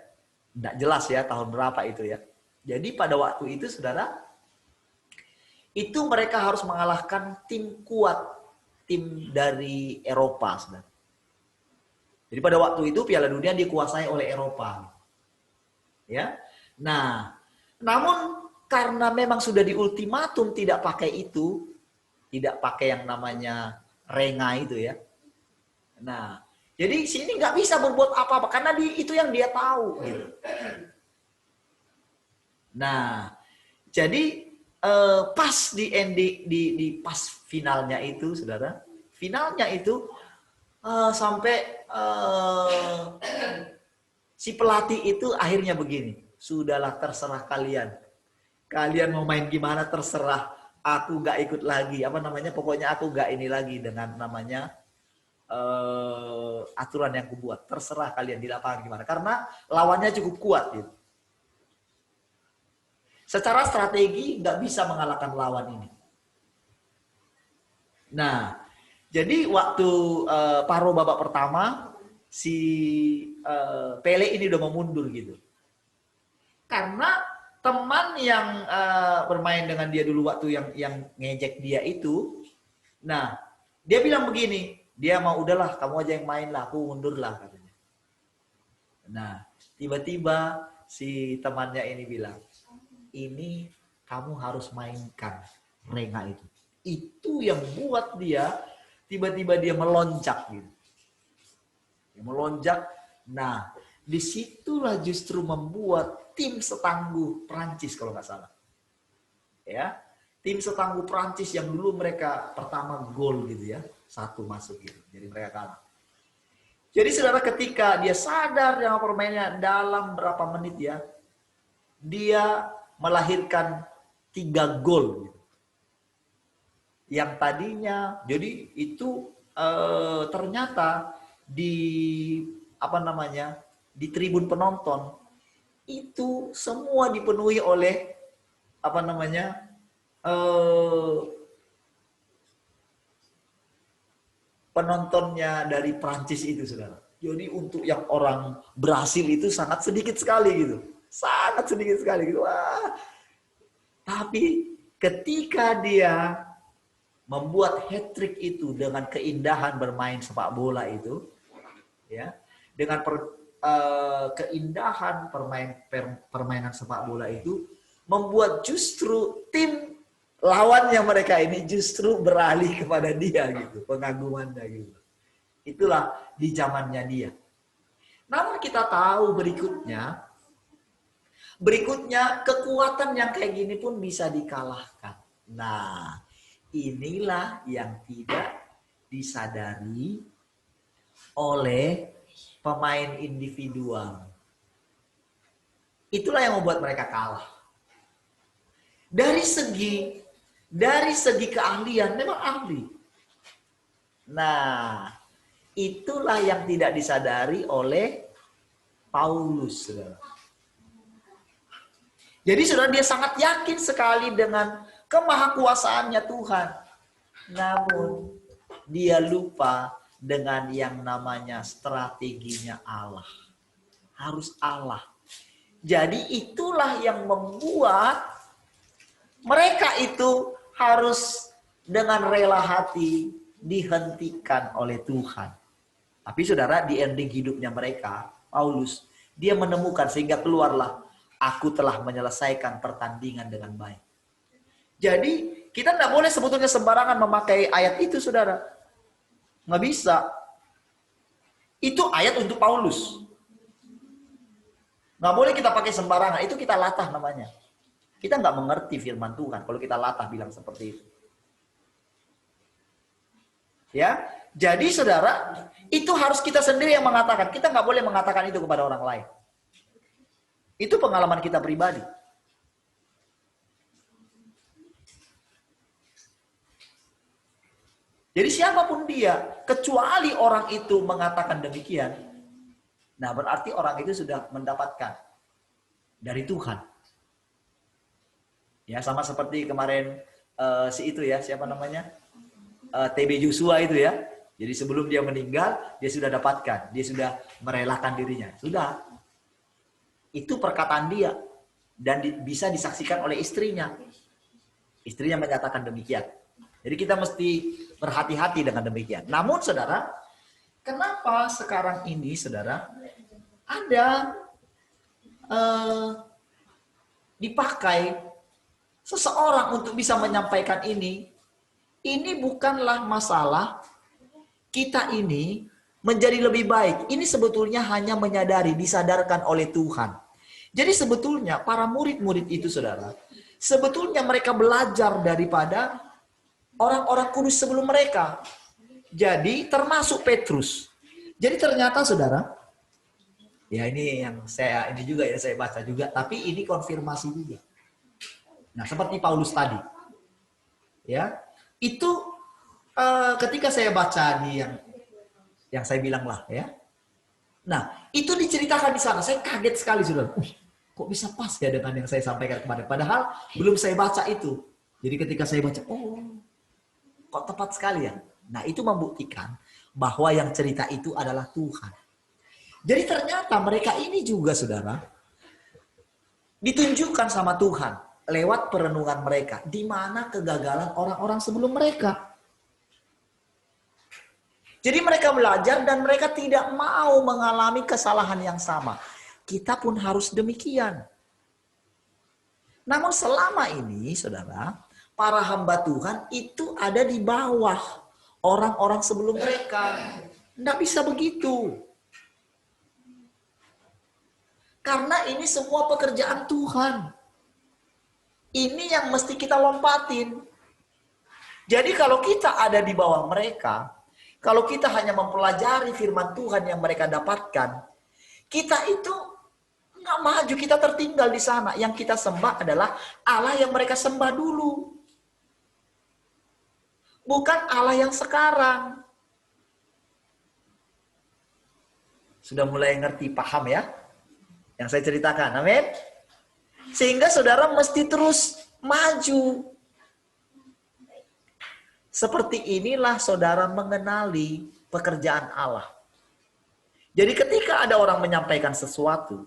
tidak jelas ya tahun berapa itu ya. Jadi pada waktu itu saudara, itu mereka harus mengalahkan tim kuat, tim dari Eropa saudara. Jadi pada waktu itu Piala Dunia dikuasai oleh Eropa. Ya. Nah, namun karena memang sudah diultimatum tidak pakai itu, tidak pakai yang namanya renga itu ya. Nah, jadi sini nggak bisa berbuat apa-apa karena itu yang dia tahu. Gitu. Nah, jadi pas di pas finalnya itu, saudara, finalnya itu sampai si pelatih itu akhirnya begini, sudahlah terserah kalian. Kalian mau main gimana terserah, aku nggak ikut lagi. Pokoknya aku nggak ini lagi dengan namanya aturan yang kubuat. Terserah kalian di lapangan gimana. Karena lawannya cukup kuat gitu. Secara strategi nggak bisa mengalahkan lawan ini. Nah, jadi waktu paruh babak pertama si Pele ini udah mau mundur gitu. Karena teman yang bermain dengan dia dulu waktu yang ngejek dia itu, nah dia bilang begini, dia mau udahlah kamu aja yang main lah, aku mundur lah katanya. Nah tiba-tiba si temannya ini bilang, ini kamu harus mainkan Renga itu. Itu yang buat dia tiba-tiba dia melonjak gitu. Dia melonjak. Nah, disitulah justru membuat tim setangguh Prancis kalau nggak salah. Ya, tim setangguh Prancis yang dulu mereka pertama gol gitu ya, 1 masuk gitu. Jadi mereka kalah. Jadi saudara ketika dia sadar dengan permainannya dalam berapa menit ya, dia melahirkan 3 gol gitu. Yang tadinya jadi itu ternyata di di tribun penonton itu semua dipenuhi oleh penontonnya dari Prancis itu, saudara. Jadi untuk yang orang Brasil itu sangat sedikit sekali gitu, sangat sedikit sekali gitu. Wah. Tapi ketika dia membuat hat-trick itu dengan keindahan bermain sepak bola itu, ya, dengan keindahan permainan sepak bola itu, membuat justru tim lawannya mereka ini justru beralih kepada dia gitu, pengagumannya gitu. Itulah di zamannya dia. Namun kita tahu berikutnya kekuatan yang kayak gini pun bisa dikalahkan. Nah, inilah yang tidak disadari oleh pemain individual. Itulah yang membuat mereka kalah. Dari segi keahlian memang ahli. Nah, itulah yang tidak disadari oleh Paulus, saudara. Jadi saudara, dia sangat yakin sekali dengan kemahakuasaannya Tuhan. Namun dia lupa dengan yang namanya strateginya Allah. Harus Allah. Jadi itulah yang membuat mereka itu harus dengan rela hati dihentikan oleh Tuhan. Tapi saudara, di ending hidupnya mereka, Paulus, dia menemukan sehingga keluarlah, aku telah menyelesaikan pertandingan dengan baik. Jadi kita tidak boleh sebetulnya sembarangan memakai ayat itu, saudara. Nggak bisa. Itu ayat untuk Paulus. Nggak boleh kita pakai sembarangan. Itu kita latah namanya. Kita nggak mengerti firman Tuhan kalau kita latah bilang seperti itu. Ya, jadi saudara, itu harus kita sendiri yang mengatakan. Kita nggak boleh mengatakan itu kepada orang lain. Itu pengalaman kita pribadi. Jadi siapapun dia, kecuali orang itu mengatakan demikian, nah berarti orang itu sudah mendapatkan dari Tuhan. Ya, sama seperti kemarin si itu ya, siapa namanya? TB Joshua itu ya. Jadi sebelum dia meninggal, dia sudah dapatkan, dia sudah merelakan dirinya. Sudah. Itu perkataan dia dan bisa disaksikan oleh istrinya. Istrinya menyatakan demikian. Jadi kita mesti berhati-hati dengan demikian. Namun saudara, kenapa sekarang ini saudara ada dipakai seseorang untuk bisa menyampaikan ini? Ini bukanlah masalah kita ini menjadi lebih baik. Ini sebetulnya hanya menyadari, disadarkan oleh Tuhan. Jadi sebetulnya para murid-murid itu saudara, sebetulnya mereka belajar daripada orang-orang kudus sebelum mereka. Jadi termasuk Petrus. Jadi ternyata saudara, ya ini yang saya baca juga, tapi ini konfirmasi juga. Nah, seperti Paulus tadi. Ya, itu ketika saya baca di yang saya bilang lah ya. Nah, itu diceritakan di sana. Saya kaget sekali saudara. Kok bisa pas ya dengan yang saya sampaikan kemarin. Padahal belum saya baca itu. Jadi ketika saya baca, kok tepat sekali ya. Nah, itu membuktikan bahwa yang cerita itu adalah Tuhan. Jadi ternyata mereka ini juga saudara ditunjukkan sama Tuhan lewat perenungan mereka. Di mana kegagalan orang-orang sebelum mereka. Jadi mereka belajar dan mereka tidak mau mengalami kesalahan yang sama. Kita pun harus demikian. Namun selama ini, saudara, para hamba Tuhan itu ada di bawah orang-orang sebelum mereka. Tidak bisa begitu. Karena ini semua pekerjaan Tuhan. Ini yang mesti kita lompatin. Jadi kalau kita ada di bawah mereka, kalau kita hanya mempelajari firman Tuhan yang mereka dapatkan, kita itu nggak maju, kita tertinggal di sana. Yang kita sembah adalah Allah yang mereka sembah dulu. Bukan Allah yang sekarang. Sudah mulai ngerti, paham ya? Yang saya ceritakan, amin? Sehingga saudara mesti terus maju. Seperti inilah saudara mengenali pekerjaan Allah. Jadi ketika ada orang menyampaikan sesuatu,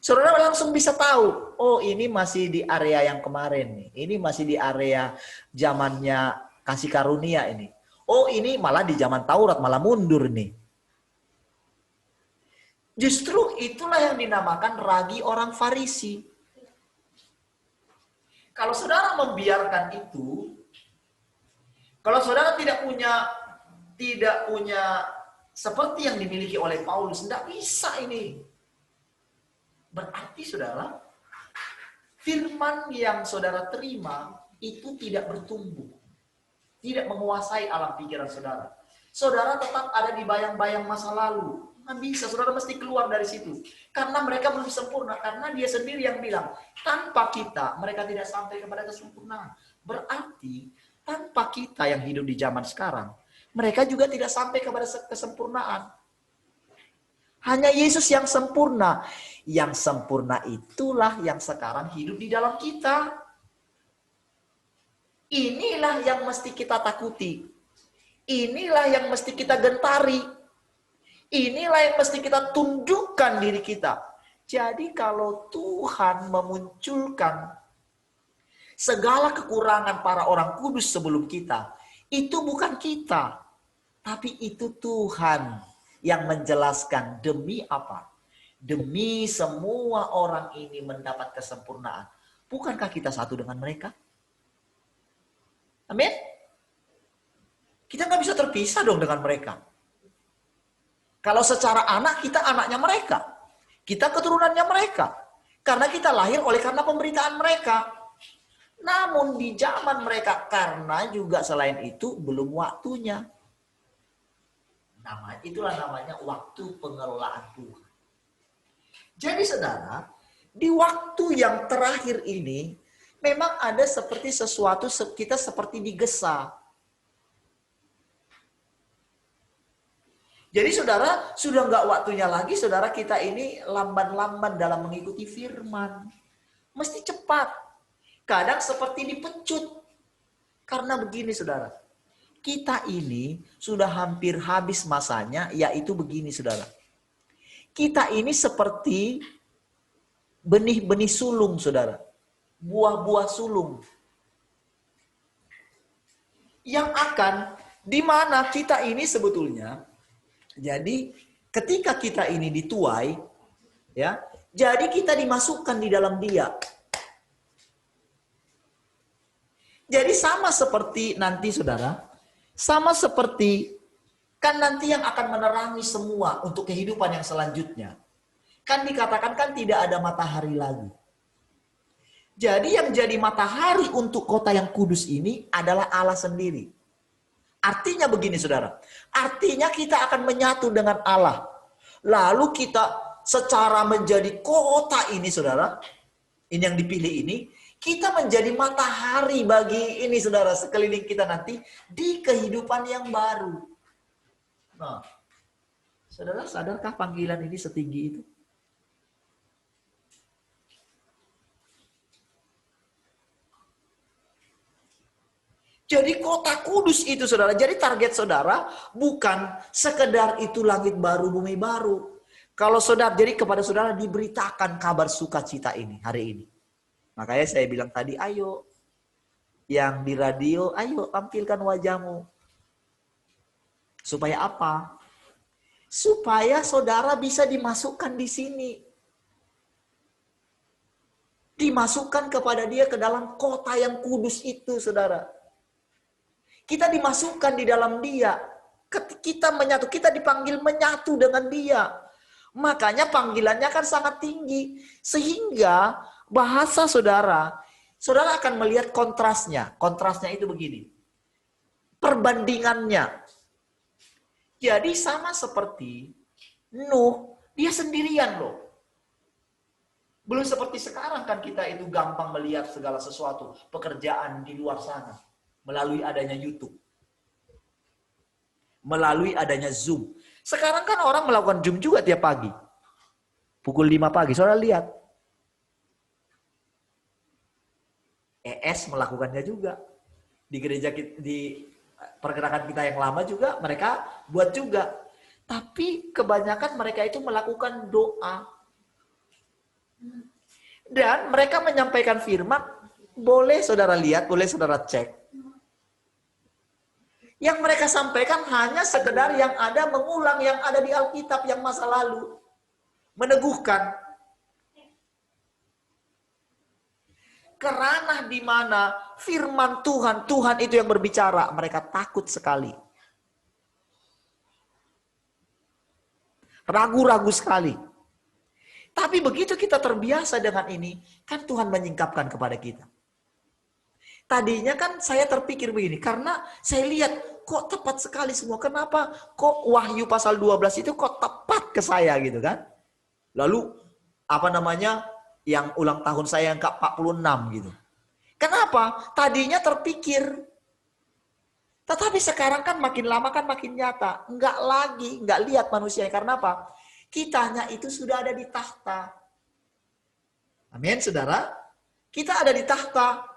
saudara langsung bisa tahu, oh ini masih di area yang kemarin nih. Ini masih di area zamannya kasih karunia ini. Oh ini malah di zaman Taurat, malah mundur nih. Justru itulah yang dinamakan ragi orang Farisi. Kalau saudara membiarkan itu, kalau saudara tidak punya seperti yang dimiliki oleh Paulus, tidak bisa ini. Berarti saudara, firman yang saudara terima itu tidak bertumbuh. Tidak menguasai alam pikiran saudara. Saudara tetap ada di bayang-bayang masa lalu. Nggak bisa, saudara mesti keluar dari situ. Karena mereka belum sempurna. Karena dia sendiri yang bilang, tanpa kita, mereka tidak sampai kepada kesempurnaan. Berarti, tanpa kita yang hidup di zaman sekarang, mereka juga tidak sampai kepada kesempurnaan. Hanya Yesus yang sempurna. Yang sempurna itulah yang sekarang hidup di dalam kita. Inilah yang mesti kita takuti. Inilah yang mesti kita gentari. Inilah yang mesti kita tundukkan diri kita. Jadi kalau Tuhan memunculkan segala kekurangan para orang kudus sebelum kita, itu bukan kita, tapi itu Tuhan yang menjelaskan demi apa? Demi semua orang ini mendapat kesempurnaan. Bukankah kita satu dengan mereka? Amin? Kita nggak bisa terpisah dong dengan mereka. Kalau secara anak, kita anaknya mereka. Kita keturunannya mereka. Karena kita lahir oleh karena pemberitaan mereka. Namun di zaman mereka, karena juga selain itu belum waktunya. Itulah namanya waktu pengelolaan Tuhan. Jadi saudara, di waktu yang terakhir ini, memang ada seperti sesuatu kita seperti digesa. Jadi saudara, sudah nggak waktunya lagi saudara kita ini lamban-lamban dalam mengikuti firman. Mesti cepat. Kadang seperti dipecut. Karena begini saudara, kita ini sudah hampir habis masanya, yaitu begini saudara. Kita ini seperti benih-benih sulung saudara. Buah-buah sulung. Yang akan, di mana kita ini sebetulnya, jadi ketika kita ini dituai, ya, jadi kita dimasukkan di dalam dia. Jadi sama seperti nanti saudara, sama seperti kan nanti yang akan menerangi semua untuk kehidupan yang selanjutnya. Kan dikatakan kan tidak ada matahari lagi. Jadi yang jadi matahari untuk kota yang kudus ini adalah Allah sendiri. Artinya begini saudara, artinya kita akan menyatu dengan Allah. Lalu kita secara menjadi kota ini saudara, ini yang dipilih ini, kita menjadi matahari bagi ini saudara, sekeliling kita nanti di kehidupan yang baru. Nah, saudara sadarkah panggilan ini setinggi itu? Jadi kota kudus itu saudara, jadi target saudara bukan sekedar itu langit baru, bumi baru. Kalau saudara, jadi kepada saudara diberitakan kabar sukacita ini hari ini. Makanya saya bilang tadi, ayo yang di radio, ayo tampilkan wajahmu. Supaya apa? Supaya saudara bisa dimasukkan di sini. Dimasukkan kepada dia ke dalam kota yang kudus itu, saudara. Kita dimasukkan di dalam dia. Kita menyatu, kita dipanggil menyatu dengan dia. Makanya panggilannya kan sangat tinggi. Sehingga bahasa saudara akan melihat kontrasnya. Kontrasnya itu begini. Perbandingannya. Jadi sama seperti Nuh, dia sendirian loh. Belum seperti sekarang kan kita itu gampang melihat segala sesuatu. Pekerjaan di luar sana. Melalui adanya YouTube. Melalui adanya Zoom. Sekarang kan orang melakukan Zoom juga tiap pagi. Pukul 5 pagi, saudara lihat. ES melakukannya juga. Di gereja, di pergerakan kita yang lama juga, mereka buat juga. Tapi kebanyakan mereka itu melakukan doa. Dan mereka menyampaikan firman, boleh saudara lihat, boleh saudara cek. Yang mereka sampaikan hanya sekedar yang ada, mengulang yang ada di Alkitab yang masa lalu. Meneguhkan. Kerana di mana firman Tuhan, Tuhan itu yang berbicara, mereka takut sekali. Ragu-ragu sekali. Tapi begitu kita terbiasa dengan ini, kan Tuhan menyingkapkan kepada kita. Tadinya kan saya terpikir begini, karena saya lihat kok tepat sekali semua. Kenapa kok Wahyu pasal 12 itu kok tepat ke saya gitu kan? Lalu apa namanya yang ulang tahun saya yang ke-46 gitu. Kenapa? Tadinya terpikir. Tetapi sekarang kan makin lama kan makin nyata. Enggak lagi, enggak lihat manusianya. Karena apa? Kitanya itu sudah ada di tahta. Amin, saudara. Kita ada di tahta.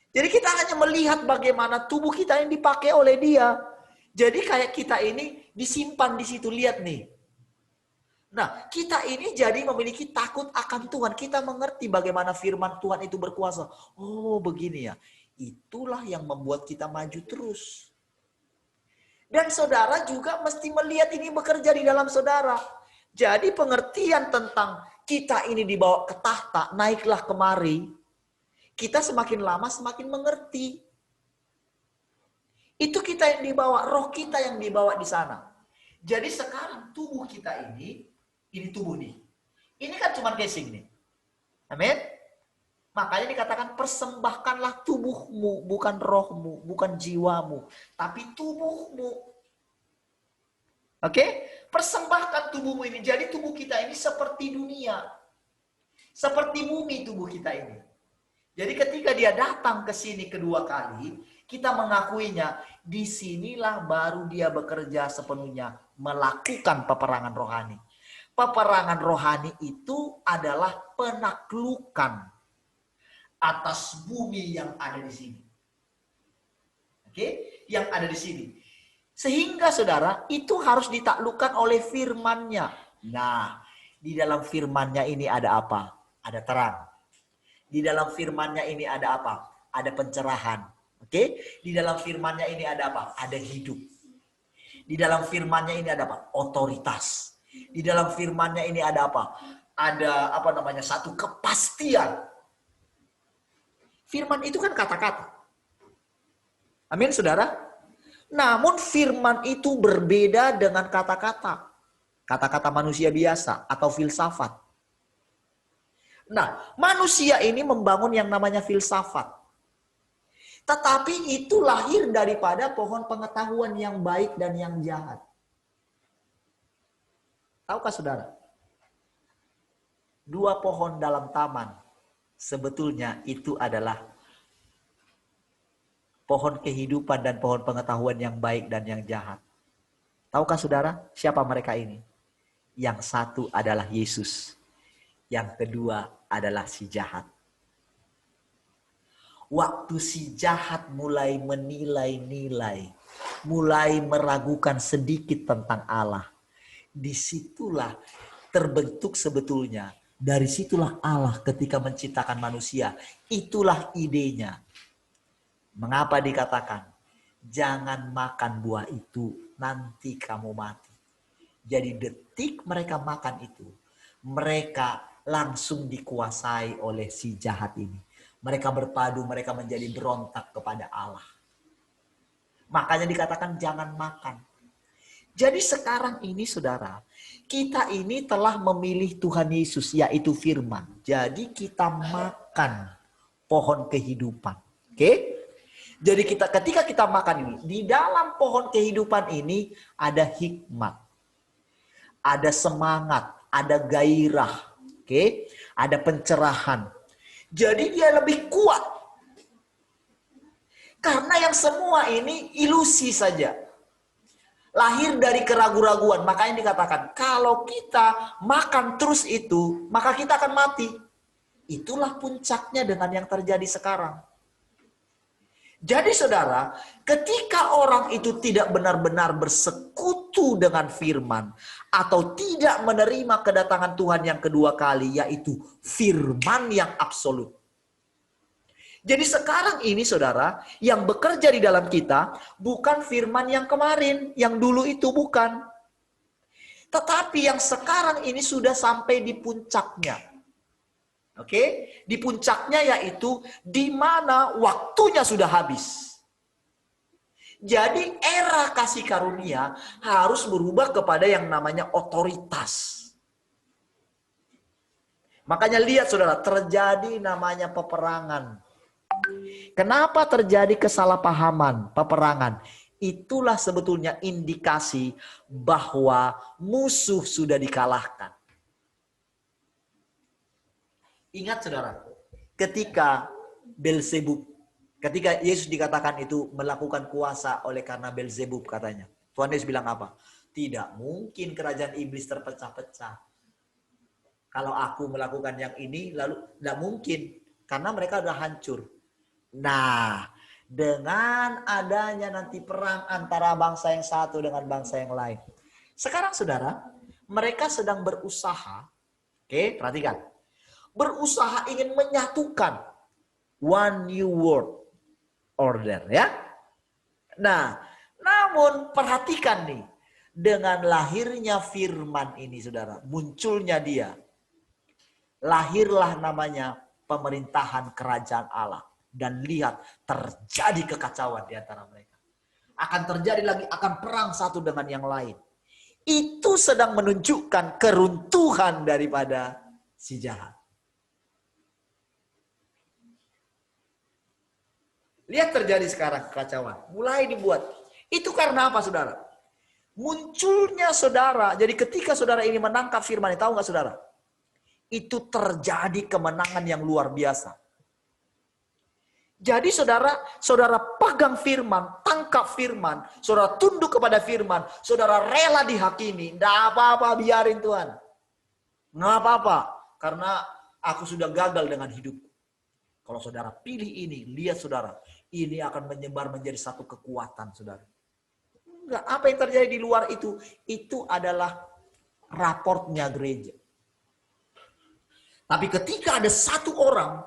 Jadi kita hanya melihat bagaimana tubuh kita yang dipakai oleh dia. Jadi kayak kita ini disimpan di situ. Lihat nih. Nah, kita ini jadi memiliki takut akan Tuhan. Kita mengerti bagaimana firman Tuhan itu berkuasa. Oh, begini ya. Itulah yang membuat kita maju terus. Dan saudara juga mesti melihat ini bekerja di dalam saudara. Jadi pengertian tentang kita ini dibawa ke tahta, naiklah kemari. Kita semakin lama semakin mengerti. Itu kita yang dibawa, roh kita yang dibawa di sana. Jadi sekarang tubuh kita ini tubuh nih. Ini kan cuma casing nih. Amin. Makanya dikatakan persembahkanlah tubuhmu, bukan rohmu, bukan jiwamu, tapi tubuhmu. Oke? Persembahkan tubuhmu ini. Jadi tubuh kita ini seperti dunia. Seperti bumi tubuh kita ini. Jadi ketika dia datang ke sini kedua kali, kita mengakuinya, disinilah baru dia bekerja sepenuhnya, melakukan peperangan rohani. Peperangan rohani itu adalah penaklukan atas bumi yang ada di sini. Oke? Yang ada di sini. Sehingga saudara, itu harus ditaklukkan oleh firman-Nya. Nah, di dalam firman-Nya ini ada apa? Ada terang. Di dalam firman-Nya ini ada apa? Ada pencerahan. Oke? Di dalam firman-Nya ini ada apa? Ada hidup. Di dalam firman-Nya ini ada apa? Otoritas. Di dalam firman-Nya ini ada apa? Ada apa namanya? Satu kepastian. Firman itu kan kata-kata. Amin, saudara? Namun firman itu berbeda dengan kata-kata. Kata-kata manusia biasa atau filsafat. Nah, manusia ini membangun yang namanya filsafat. Tetapi itu lahir daripada pohon pengetahuan yang baik dan yang jahat. Tahukah saudara? Dua pohon dalam taman. Sebetulnya itu adalah pohon kehidupan dan pohon pengetahuan yang baik dan yang jahat. Tahukah saudara siapa mereka ini? Yang satu adalah Yesus. Yang kedua adalah si jahat. Waktu si jahat mulai menilai-nilai, mulai meragukan sedikit tentang Allah, disitulah terbentuk sebetulnya. Dari situlah Allah ketika menciptakan manusia. Itulah idenya. Mengapa dikatakan, jangan makan buah itu, nanti kamu mati. Jadi detik mereka makan itu, mereka langsung dikuasai oleh si jahat ini. Mereka berpadu, mereka menjadi berontak kepada Allah. Makanya dikatakan jangan makan. Jadi sekarang ini saudara, kita ini telah memilih Tuhan Yesus, yaitu firman. Jadi kita makan pohon kehidupan. Oke? Jadi ketika kita makan ini, di dalam pohon kehidupan ini ada hikmat. Ada semangat, ada gairah. Oke? Ada pencerahan. Jadi dia lebih kuat. Karena yang semua ini ilusi saja. Lahir dari keraguan-raguan. Makanya dikatakan, kalau kita makan terus itu, maka kita akan mati. Itulah puncaknya dengan yang terjadi sekarang. Jadi saudara, ketika orang itu tidak benar-benar bersekutu dengan firman, atau tidak menerima kedatangan Tuhan yang kedua kali, yaitu firman yang absolut. Jadi sekarang ini saudara, yang bekerja di dalam kita bukan firman yang kemarin, yang dulu itu bukan. Tetapi yang sekarang ini sudah sampai di puncaknya. Oke? Di puncaknya yaitu di mana waktunya sudah habis. Jadi era kasih karunia harus berubah kepada yang namanya otoritas. Makanya lihat saudara, terjadi namanya peperangan. Kenapa terjadi kesalahpahaman, peperangan? Itulah sebetulnya indikasi bahwa musuh sudah dikalahkan. Ingat saudara, ketika Beelzebub, ketika Yesus dikatakan itu melakukan kuasa oleh karena Beelzebub katanya. Tuhan Yesus bilang apa? Tidak mungkin kerajaan iblis terpecah-pecah. Kalau aku melakukan yang ini, lalu tidak mungkin. Karena mereka sudah hancur. Nah, dengan adanya nanti perang antara bangsa yang satu dengan bangsa yang lain. Sekarang saudara, mereka sedang berusaha. Oke, perhatikan. Berusaha ingin menyatukan one new world order, ya. Nah, namun perhatikan nih, dengan lahirnya firman ini saudara, munculnya dia, lahirlah namanya pemerintahan kerajaan Allah. Dan lihat, terjadi kekacauan di antara mereka. Akan terjadi lagi, akan perang satu dengan yang lain. Itu sedang menunjukkan keruntuhan daripada si jahat. Lihat terjadi sekarang kekacauan. Mulai dibuat. Itu karena apa saudara? Munculnya saudara. Jadi ketika saudara ini menangkap firman, tahu nggak saudara? Itu terjadi kemenangan yang luar biasa. Jadi saudara pegang firman, tangkap firman, saudara tunduk kepada firman, saudara rela dihakimi. Tidak apa-apa, biarin Tuhan. Nggak apa-apa, karena aku sudah gagal dengan hidupku. Kalau saudara pilih ini, lihat saudara, ini akan menyebar menjadi satu kekuatan saudara. Enggak, apa yang terjadi di luar itu adalah raportnya gereja. Tapi ketika ada satu orang,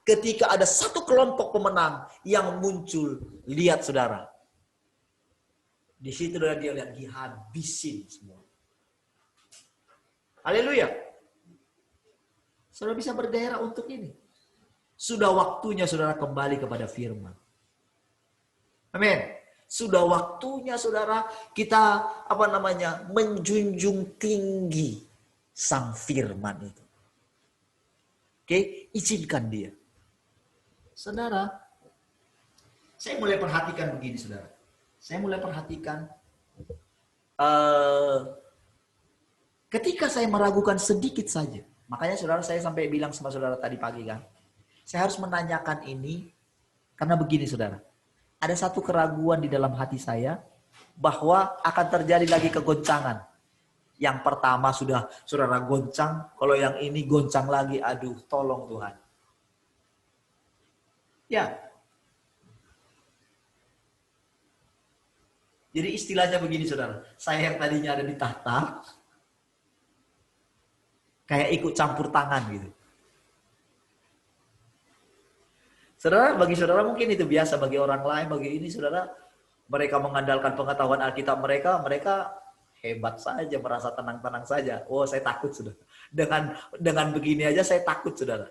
ketika ada satu kelompok pemenang yang muncul, lihat saudara. Di situ dia lihat dihabisin semua. Haleluya. Saudara bisa bergairah untuk ini. Sudah waktunya saudara kembali kepada firman. Amin. Sudah waktunya saudara kita menjunjung tinggi sang firman itu. Oke, izinkan dia. Saudara, saya mulai perhatikan begini saudara. Saya mulai perhatikan ketika saya meragukan sedikit saja. Makanya saudara saya sampai bilang sama saudara tadi pagi kan. Saya harus menanyakan ini karena begini saudara. Ada satu keraguan di dalam hati saya bahwa akan terjadi lagi kegoncangan. Yang pertama sudah saudara goncang, kalau yang ini goncang lagi, aduh tolong Tuhan. Ya. Jadi istilahnya begini saudara, saya yang tadinya ada di tahta, kayak ikut campur tangan gitu. Saudara, bagi saudara mungkin itu biasa, bagi orang lain, bagi ini saudara, mereka mengandalkan pengetahuan Alkitab mereka, mereka hebat saja, merasa tenang-tenang saja. Oh, saya takut saudara. Dengan begini aja saya takut saudara.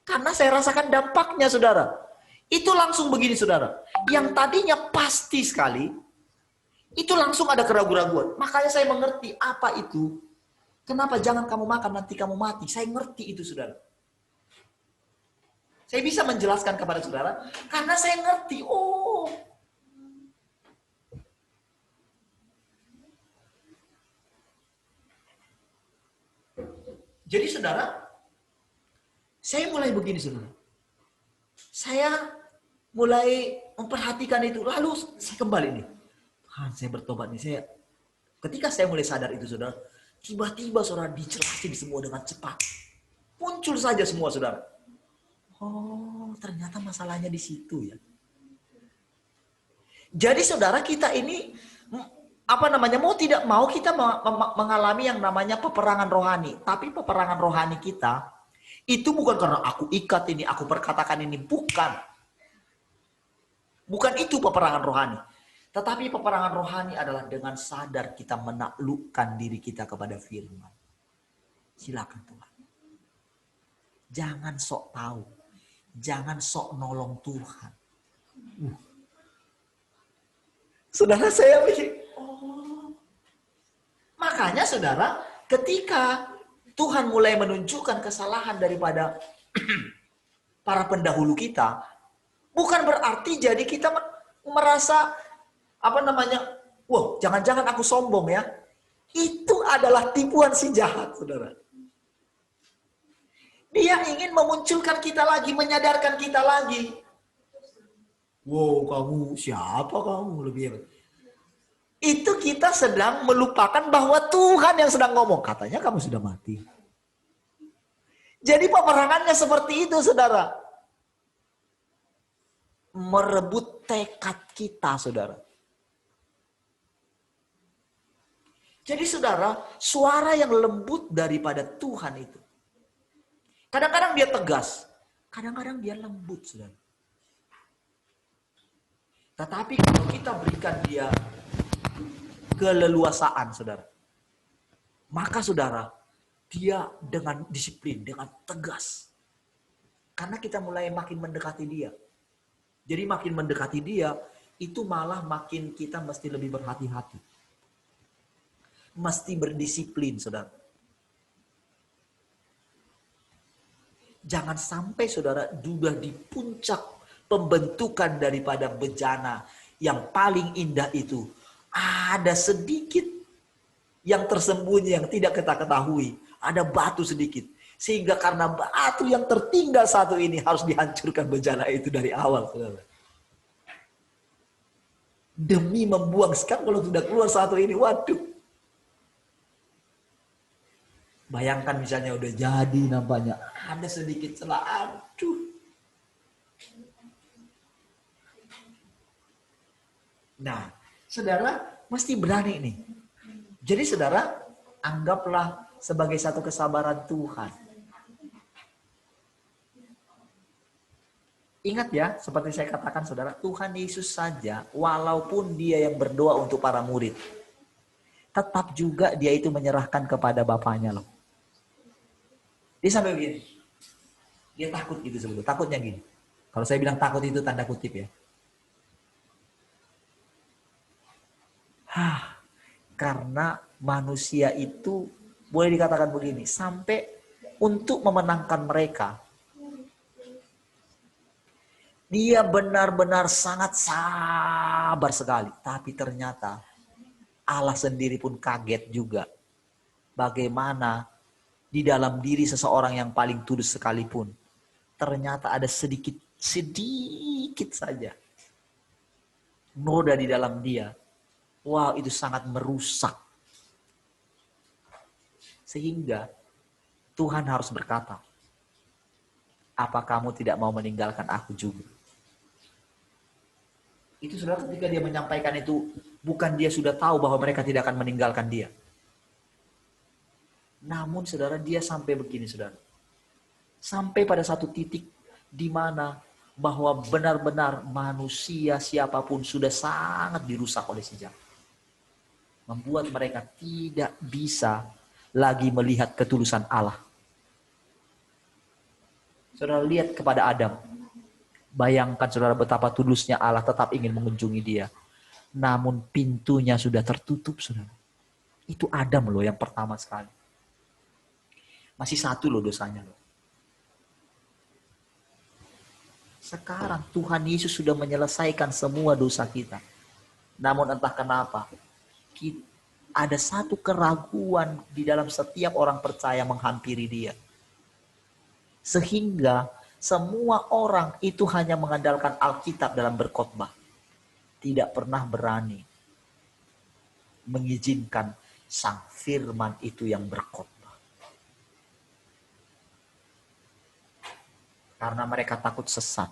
Karena saya rasakan dampaknya saudara. Itu langsung begini saudara. Yang tadinya pasti sekali, itu langsung ada keraguan-raguan. Makanya saya mengerti apa itu. Kenapa jangan kamu makan nanti kamu mati. Saya ngerti itu saudara. Saya bisa menjelaskan kepada saudara. Karena saya ngerti. Oh. Jadi saudara, saya mulai begini saudara. Saya mulai memperhatikan itu. Lalu saya kembali nih. Tuhan, saya bertobat nih. Ketika saya mulai sadar itu saudara, tiba-tiba saudara dijelasin semua dengan cepat. Muncul saja semua saudara. Oh, ternyata masalahnya di situ ya. Jadi saudara, kita ini mau tidak mau kita mengalami yang namanya peperangan rohani. Tapi peperangan rohani kita itu bukan karena aku ikat ini, aku perkatakan ini, bukan. Bukan itu peperangan rohani. Tetapi peperangan rohani adalah dengan sadar kita menaklukkan diri kita kepada firman. Silakan Tuhan. Jangan sok tahu. Jangan sok nolong Tuhan. Saudara, saya pikir, oh. Makanya saudara, ketika Tuhan mulai menunjukkan kesalahan daripada para pendahulu kita, bukan berarti jadi kita merasa wah, jangan-jangan aku sombong ya. Itu adalah tipuan si jahat, saudara. Dia ingin memunculkan kita lagi, menyadarkan kita lagi. Wow, kamu siapa kamu? Lebih hebat. Itu kita sedang melupakan bahwa Tuhan yang sedang ngomong. Katanya kamu sudah mati. Jadi peperangannya seperti itu, saudara. Merebut tekad kita, saudara. Jadi saudara, suara yang lembut daripada Tuhan itu. Kadang-kadang dia tegas. Kadang-kadang dia lembut, saudara. Tetapi kalau kita berikan dia keleluasaan, saudara, maka saudara, dia dengan disiplin, dengan tegas. Karena kita mulai makin mendekati dia. Jadi makin mendekati dia, itu malah makin kita mesti lebih berhati-hati. Mesti berdisiplin, saudara. Jangan sampai saudara sudah di puncak pembentukan daripada bejana yang paling indah itu. Ada sedikit yang tersembunyi yang tidak kita ketahui. Ada batu sedikit. Sehingga karena batu yang tertinggal satu ini harus dihancurkan bejana itu dari awal. Saudara. Demi membuang, sekarang kalau sudah keluar satu ini, waduh. Bayangkan misalnya udah jadi nampaknya. Ada sedikit celah, aduh. Nah, saudara mesti berani nih. Jadi saudara, anggaplah sebagai satu kesabaran Tuhan. Ingat ya, seperti saya katakan saudara, Tuhan Yesus saja, walaupun dia yang berdoa untuk para murid, tetap juga dia itu menyerahkan kepada Bapaknya loh. Dia sampai begini. Dia takut gitu sebetulnya. Takutnya gini. Kalau saya bilang takut itu tanda kutip ya. Karena manusia itu boleh dikatakan begini, sampai untuk memenangkan mereka, dia benar-benar sangat sabar sekali. Tapi ternyata Allah sendiri pun kaget juga. Bagaimana di dalam diri seseorang yang paling tulus sekalipun, ternyata ada sedikit saja noda di dalam dia. Wow, itu sangat merusak. Sehingga Tuhan harus berkata, apa kamu tidak mau meninggalkan aku juga? Itu saudara, ketika dia menyampaikan itu, bukan dia sudah tahu bahwa mereka tidak akan meninggalkan dia. Namun saudara, dia sampai begini saudara. Sampai pada satu titik di mana bahwa benar-benar manusia siapapun sudah sangat dirusak oleh si jahat. Membuat mereka tidak bisa lagi melihat ketulusan Allah. Saudara lihat kepada Adam. Bayangkan saudara betapa tulusnya Allah tetap ingin mengunjungi dia. Namun pintunya sudah tertutup saudara. Itu Adam loh yang pertama sekali. Masih satu loh dosanya loh. Sekarang Tuhan Yesus sudah menyelesaikan semua dosa kita. Namun entah kenapa ada satu keraguan di dalam setiap orang percaya menghampiri dia. Sehingga semua orang itu hanya mengandalkan Alkitab dalam berkhotbah. Tidak pernah berani mengizinkan sang firman itu yang berkhotbah. Karena mereka takut sesat.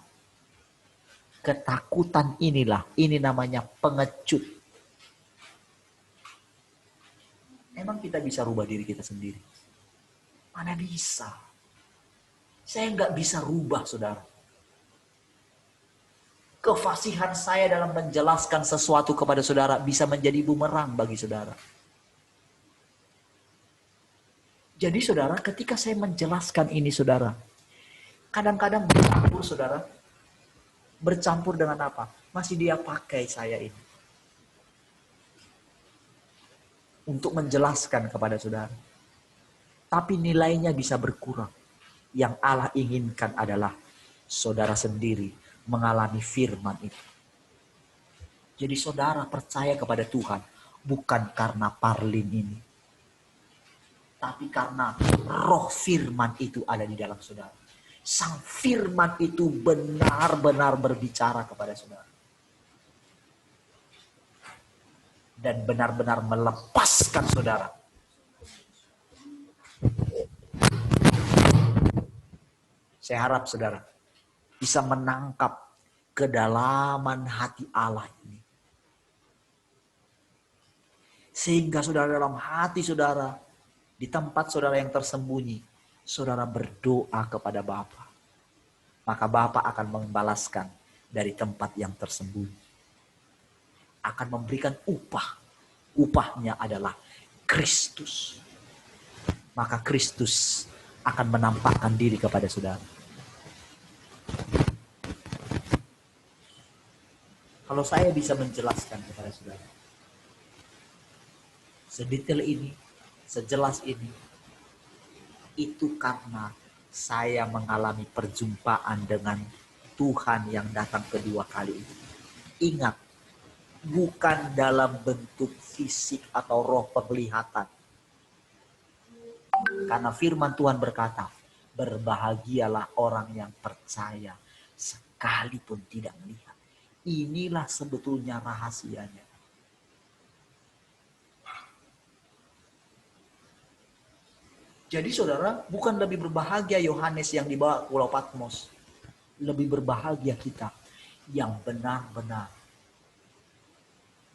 Ketakutan ini namanya pengecut. Emang kita bisa rubah diri kita sendiri? Mana bisa? Saya nggak bisa rubah, saudara. Kefasihan saya dalam menjelaskan sesuatu kepada saudara bisa menjadi bumerang bagi saudara. Jadi saudara, ketika saya menjelaskan ini saudara, kadang-kadang bercampur saudara. Bercampur dengan apa? Masih dia pakai saya ini. Untuk menjelaskan kepada saudara. Tapi nilainya bisa berkurang. Yang Allah inginkan adalah saudara sendiri mengalami firman itu. Jadi saudara percaya kepada Tuhan bukan karena parlin ini. Tapi karena roh firman itu ada di dalam saudara. Sang firman itu benar-benar berbicara kepada saudara. Dan benar-benar melepaskan saudara. Saya harap saudara bisa menangkap kedalaman hati Allah ini. Sehingga saudara dalam hati saudara, di tempat saudara yang tersembunyi, saudara berdoa kepada Bapa. Maka Bapa akan membalaskan dari tempat yang tersembunyi. Akan memberikan upah. Upahnya adalah Kristus. Maka Kristus akan menampakkan diri kepada saudara. Kalau saya bisa menjelaskan kepada saudara, sedetail ini, sejelas ini, itu karena saya mengalami perjumpaan dengan Tuhan yang datang kedua kali itu. Ingat, bukan dalam bentuk fisik atau roh penglihatan. Karena firman Tuhan berkata, berbahagialah orang yang percaya sekalipun tidak melihat. Inilah sebetulnya rahasianya. Jadi saudara, bukan lebih berbahagia Yohanes yang dibawa ke Pulau Patmos. Lebih berbahagia kita yang benar-benar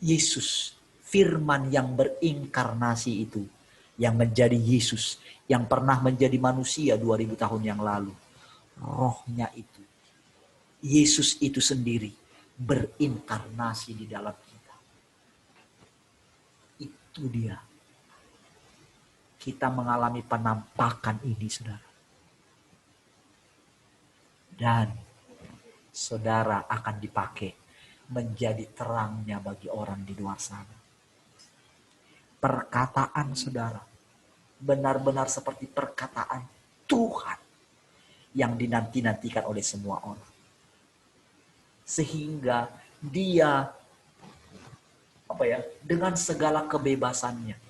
Yesus, firman yang berinkarnasi itu, yang menjadi Yesus, yang pernah menjadi manusia 2000 tahun yang lalu. Rohnya itu, Yesus itu sendiri berinkarnasi di dalam kita. Itu dia. Kita mengalami penampakan ini, saudara. Dan saudara akan dipakai menjadi terangnya bagi orang di luar sana. Perkataan saudara benar-benar seperti perkataan Tuhan yang dinanti-nantikan oleh semua orang. Sehingga dia dengan segala kebebasannya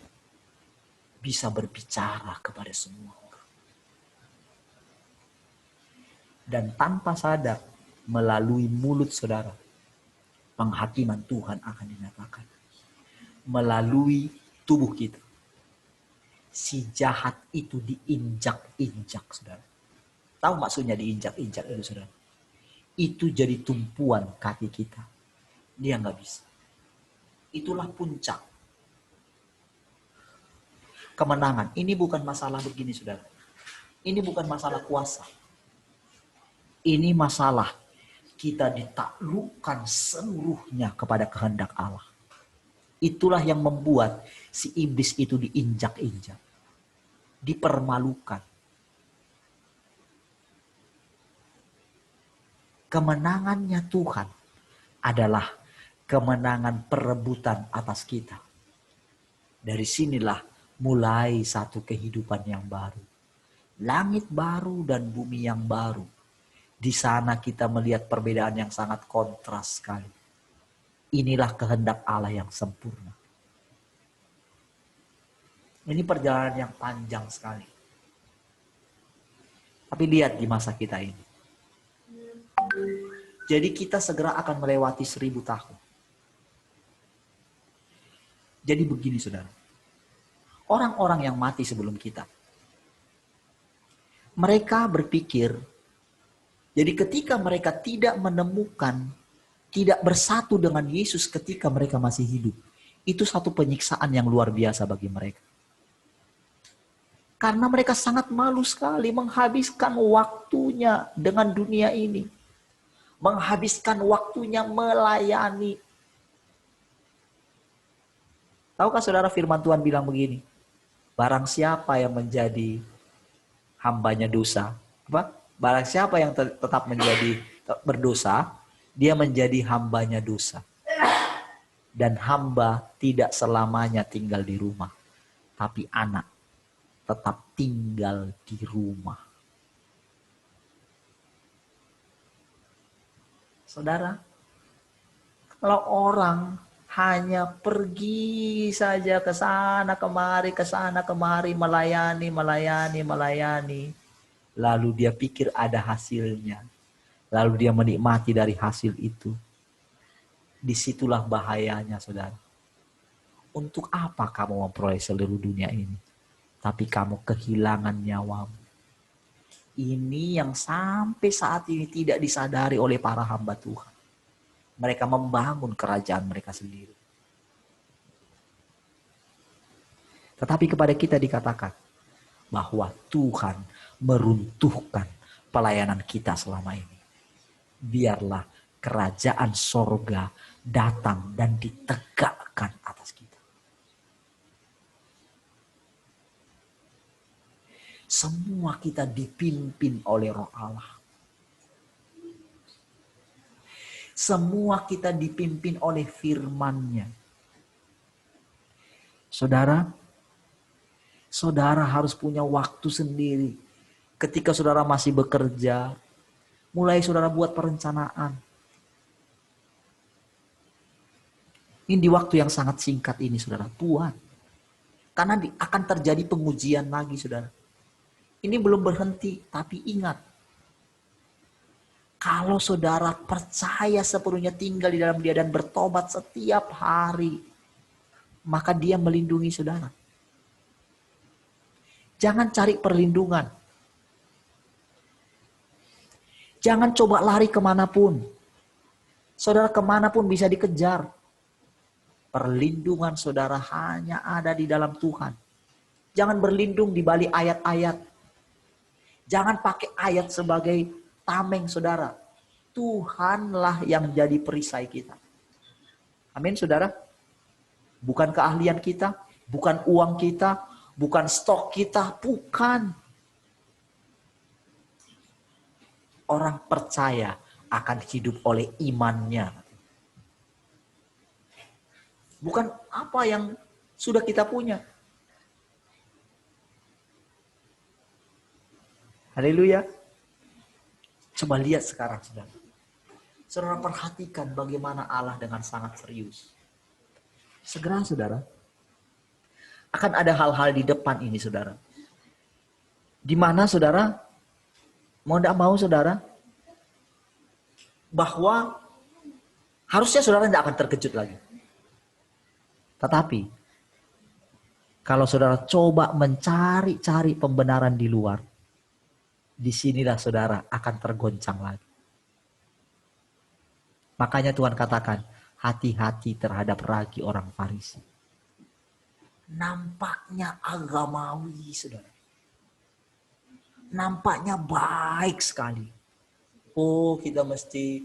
bisa berbicara kepada semua orang. Dan tanpa sadar melalui mulut saudara, penghakiman Tuhan akan dinyatakan. Melalui tubuh kita. Si jahat itu diinjak-injak, saudara. Tahu maksudnya diinjak-injak itu, saudara? Itu jadi tumpuan kaki kita. Dia nggak bisa. Itulah puncak kemenangan. Ini bukan masalah begini, saudara. Ini bukan masalah kuasa. Ini masalah kita ditaklukkan seluruhnya kepada kehendak Allah. Itulah yang membuat si iblis itu diinjak-injak, dipermalukan. Kemenangannya Tuhan adalah kemenangan perebutan atas kita. Dari sinilah mulai satu kehidupan yang baru. Langit baru dan bumi yang baru. Di sana kita melihat perbedaan yang sangat kontras sekali. Inilah kehendak Allah yang sempurna. Ini perjalanan yang panjang sekali. Tapi lihat di masa kita ini. Jadi kita segera akan melewati 1000 tahun. Jadi begini, saudara. Orang-orang yang mati sebelum kita. Mereka berpikir, jadi ketika mereka tidak menemukan, tidak bersatu dengan Yesus ketika mereka masih hidup. Itu satu penyiksaan yang luar biasa bagi mereka. Karena mereka sangat malu sekali menghabiskan waktunya dengan dunia ini. Menghabiskan waktunya melayani. Tahukah saudara firman Tuhan bilang begini? Barang siapa yang menjadi hambanya dosa. Barang siapa yang tetap menjadi berdosa, dia menjadi hambanya dosa. Dan hamba tidak selamanya tinggal di rumah. Tapi anak tetap tinggal di rumah. Saudara, kalau orang hanya pergi saja ke sana kemari, melayani. Lalu dia pikir ada hasilnya. Lalu dia menikmati dari hasil itu. Disitulah bahayanya, saudara. Untuk apa kamu memperoleh seluruh dunia ini? Tapi kamu kehilangan nyawamu. Ini yang sampai saat ini tidak disadari oleh para hamba Tuhan. Mereka membangun kerajaan mereka sendiri. Tetapi kepada kita dikatakan bahwa Tuhan meruntuhkan pelayanan kita selama ini. Biarlah kerajaan sorga datang dan ditegakkan atas kita. Semua kita dipimpin oleh Roh Allah. Semua kita dipimpin oleh firman-Nya. Saudara harus punya waktu sendiri. Ketika saudara masih bekerja, mulai saudara buat perencanaan. Ini di waktu yang sangat singkat ini, saudara, buat. Karena akan terjadi pengujian lagi, saudara. Ini belum berhenti, tapi ingat. Kalau saudara percaya sepenuhnya tinggal di dalam Dia dan bertobat setiap hari, maka Dia melindungi saudara. Jangan cari perlindungan. Jangan coba lari kemanapun. Saudara kemanapun bisa dikejar. Perlindungan saudara hanya ada di dalam Tuhan. Jangan berlindung di balik ayat-ayat. Jangan pakai ayat sebagai tameng, saudara. Tuhanlah yang jadi perisai kita. Amin, saudara. Bukan keahlian kita, bukan uang kita, bukan stok kita, bukan. Orang percaya akan hidup oleh imannya. Bukan apa yang sudah kita punya. Haleluya. Coba lihat sekarang, saudara. Saudara perhatikan bagaimana Allah dengan sangat serius. Segera, saudara. Akan ada hal-hal di depan ini, saudara. Di mana, saudara, mau tidak mau, saudara, bahwa harusnya saudara tidak akan terkejut lagi. Tetapi, kalau saudara coba mencari-cari pembenaran di luar, disinilah saudara akan tergoncang lagi. Makanya Tuhan katakan, hati-hati terhadap ragi orang Farisi. Nampaknya agamawi, saudara. Nampaknya baik sekali. Oh, kita mesti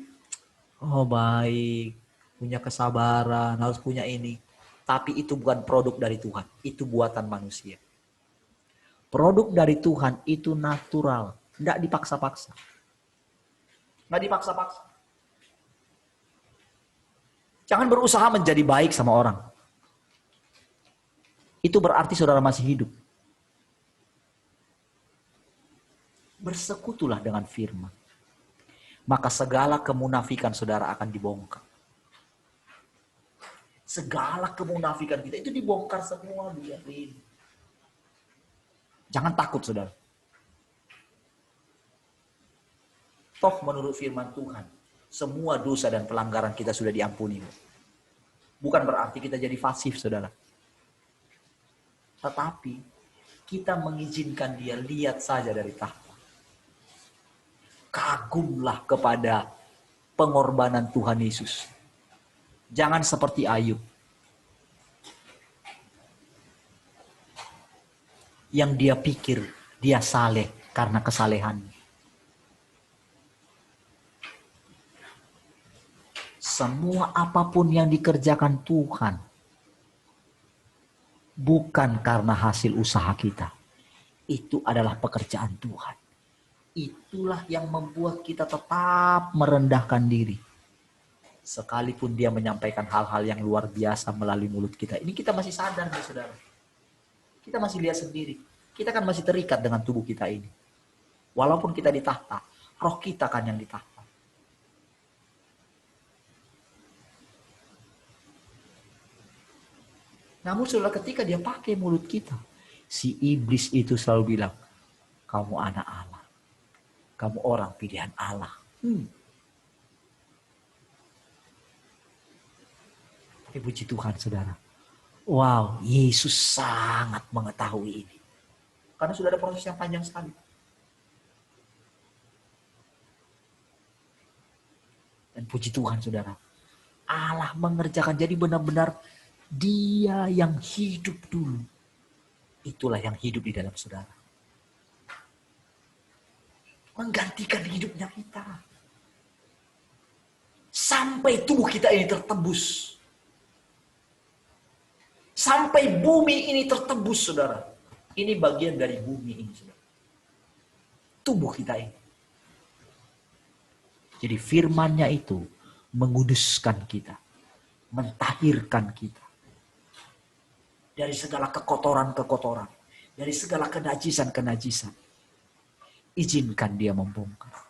baik, punya kesabaran, harus punya ini. Tapi itu bukan produk dari Tuhan, itu buatan manusia. Produk dari Tuhan itu natural, tidak dipaksa-paksa. Nggak dipaksa-paksa. Jangan berusaha menjadi baik sama orang. Itu berarti saudara masih hidup. Bersekutulah dengan firman. Maka segala kemunafikan saudara akan dibongkar. Segala kemunafikan kita itu dibongkar semua, biarin. Jangan takut, saudara. Toh menurut firman Tuhan, semua dosa dan pelanggaran kita sudah diampuni. Bukan berarti kita jadi fasih, saudara. Tetapi kita mengizinkan dia lihat saja dari tahta. Kagumlah kepada pengorbanan Tuhan Yesus. Jangan seperti Ayub. Yang dia pikir dia saleh karena kesalehannya. Semua apapun yang dikerjakan Tuhan bukan karena hasil usaha kita. Itu adalah pekerjaan Tuhan. Itulah yang membuat kita tetap merendahkan diri. Sekalipun dia menyampaikan hal-hal yang luar biasa melalui mulut kita. Ini kita masih sadar nih, saudara. Kita masih lihat sendiri. Kita kan masih terikat dengan tubuh kita ini. Walaupun kita ditahta, roh kita kan yang ditahta. Namun saudara, ketika dia pakai mulut kita, si iblis itu selalu bilang, kamu anak Allah. Kamu orang pilihan Allah. Tapi puji Tuhan, saudara. Wow, Yesus sangat mengetahui ini. Karena sudah ada proses yang panjang sekali. Dan puji Tuhan, saudara. Allah mengerjakan, jadi benar-benar dia yang hidup dulu. Itulah yang hidup di dalam saudara. Menggantikan hidupnya kita. Sampai tubuh kita ini tertebus. Sampai bumi ini tertebus, saudara. Ini bagian dari bumi ini, saudara. Tubuh kita ini. Jadi firman-Nya itu menguduskan kita. Mentahirkan kita. Dari segala kekotoran-kekotoran. Dari segala kenajisan-kenajisan. Izinkan dia membongkar.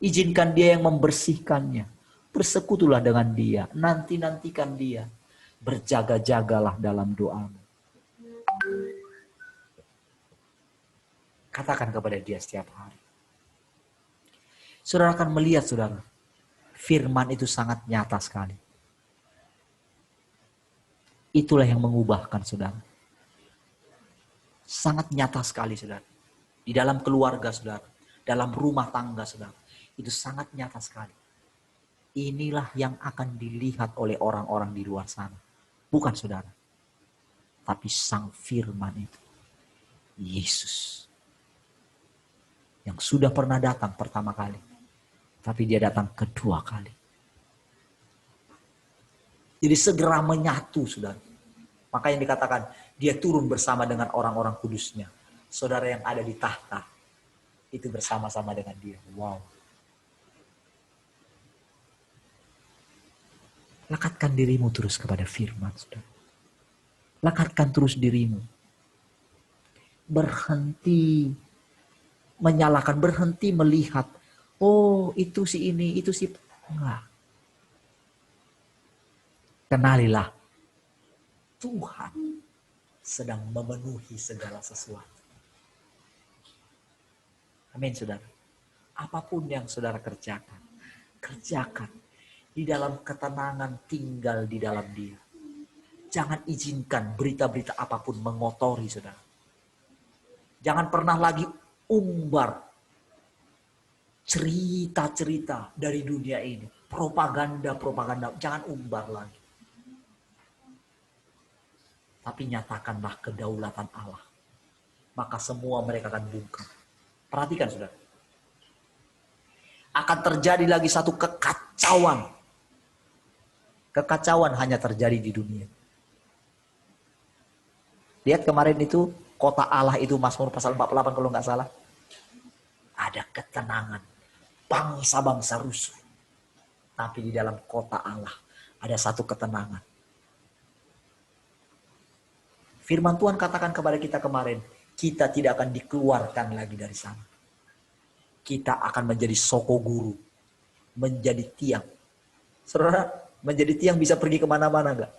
Izinkan dia yang membersihkannya. Bersekutulah dengan dia. Nanti-nantikan dia. Berjaga-jagalah dalam doamu. Katakan kepada dia setiap hari. Saudara akan melihat, saudara. Firman itu sangat nyata sekali. Itulah yang mengubahkan, saudara. Sangat nyata sekali, saudara. Di dalam keluarga, saudara. Dalam rumah tangga, saudara. Itu sangat nyata sekali. Inilah yang akan dilihat oleh orang-orang di luar sana. Bukan saudara. Tapi sang firman itu. Yesus. Yang sudah pernah datang pertama kali. Tapi dia datang kedua kali. Jadi segera menyatu, saudara. Makanya dikatakan, dia turun bersama dengan orang-orang kudusnya. Saudara yang ada di tahta, itu bersama-sama dengan dia. Wow. Lekatkan dirimu terus kepada firman, saudara. Lekatkan terus dirimu. Berhenti menyalahkan, berhenti melihat. Oh, itu si ini, itu si... Enggak. Kenalilah. Tuhan sedang memenuhi segala sesuatu. Amin, saudara. Apapun yang saudara kerjakan. Kerjakan. Di dalam ketenangan tinggal di dalam dia. Jangan izinkan berita-berita apapun mengotori, saudara. Jangan pernah lagi umbar cerita-cerita dari dunia ini, propaganda, jangan umbar lagi. Tapi nyatakanlah kedaulatan Allah. Maka semua mereka akan bungkam. Perhatikan saudara. Akan terjadi lagi satu kekacauan. Kekacauan hanya terjadi di dunia. Lihat kemarin itu, kota Allah itu Mazmur pasal 48 kalau nggak salah. Ada ketenangan. Bangsa-bangsa rusuh. Tapi di dalam kota Allah ada satu ketenangan. Firman Tuhan katakan kepada kita kemarin, kita tidak akan dikeluarkan lagi dari sana. Kita akan menjadi soko guru, menjadi tiang. Saudara, menjadi tiang bisa pergi kemana-mana enggak?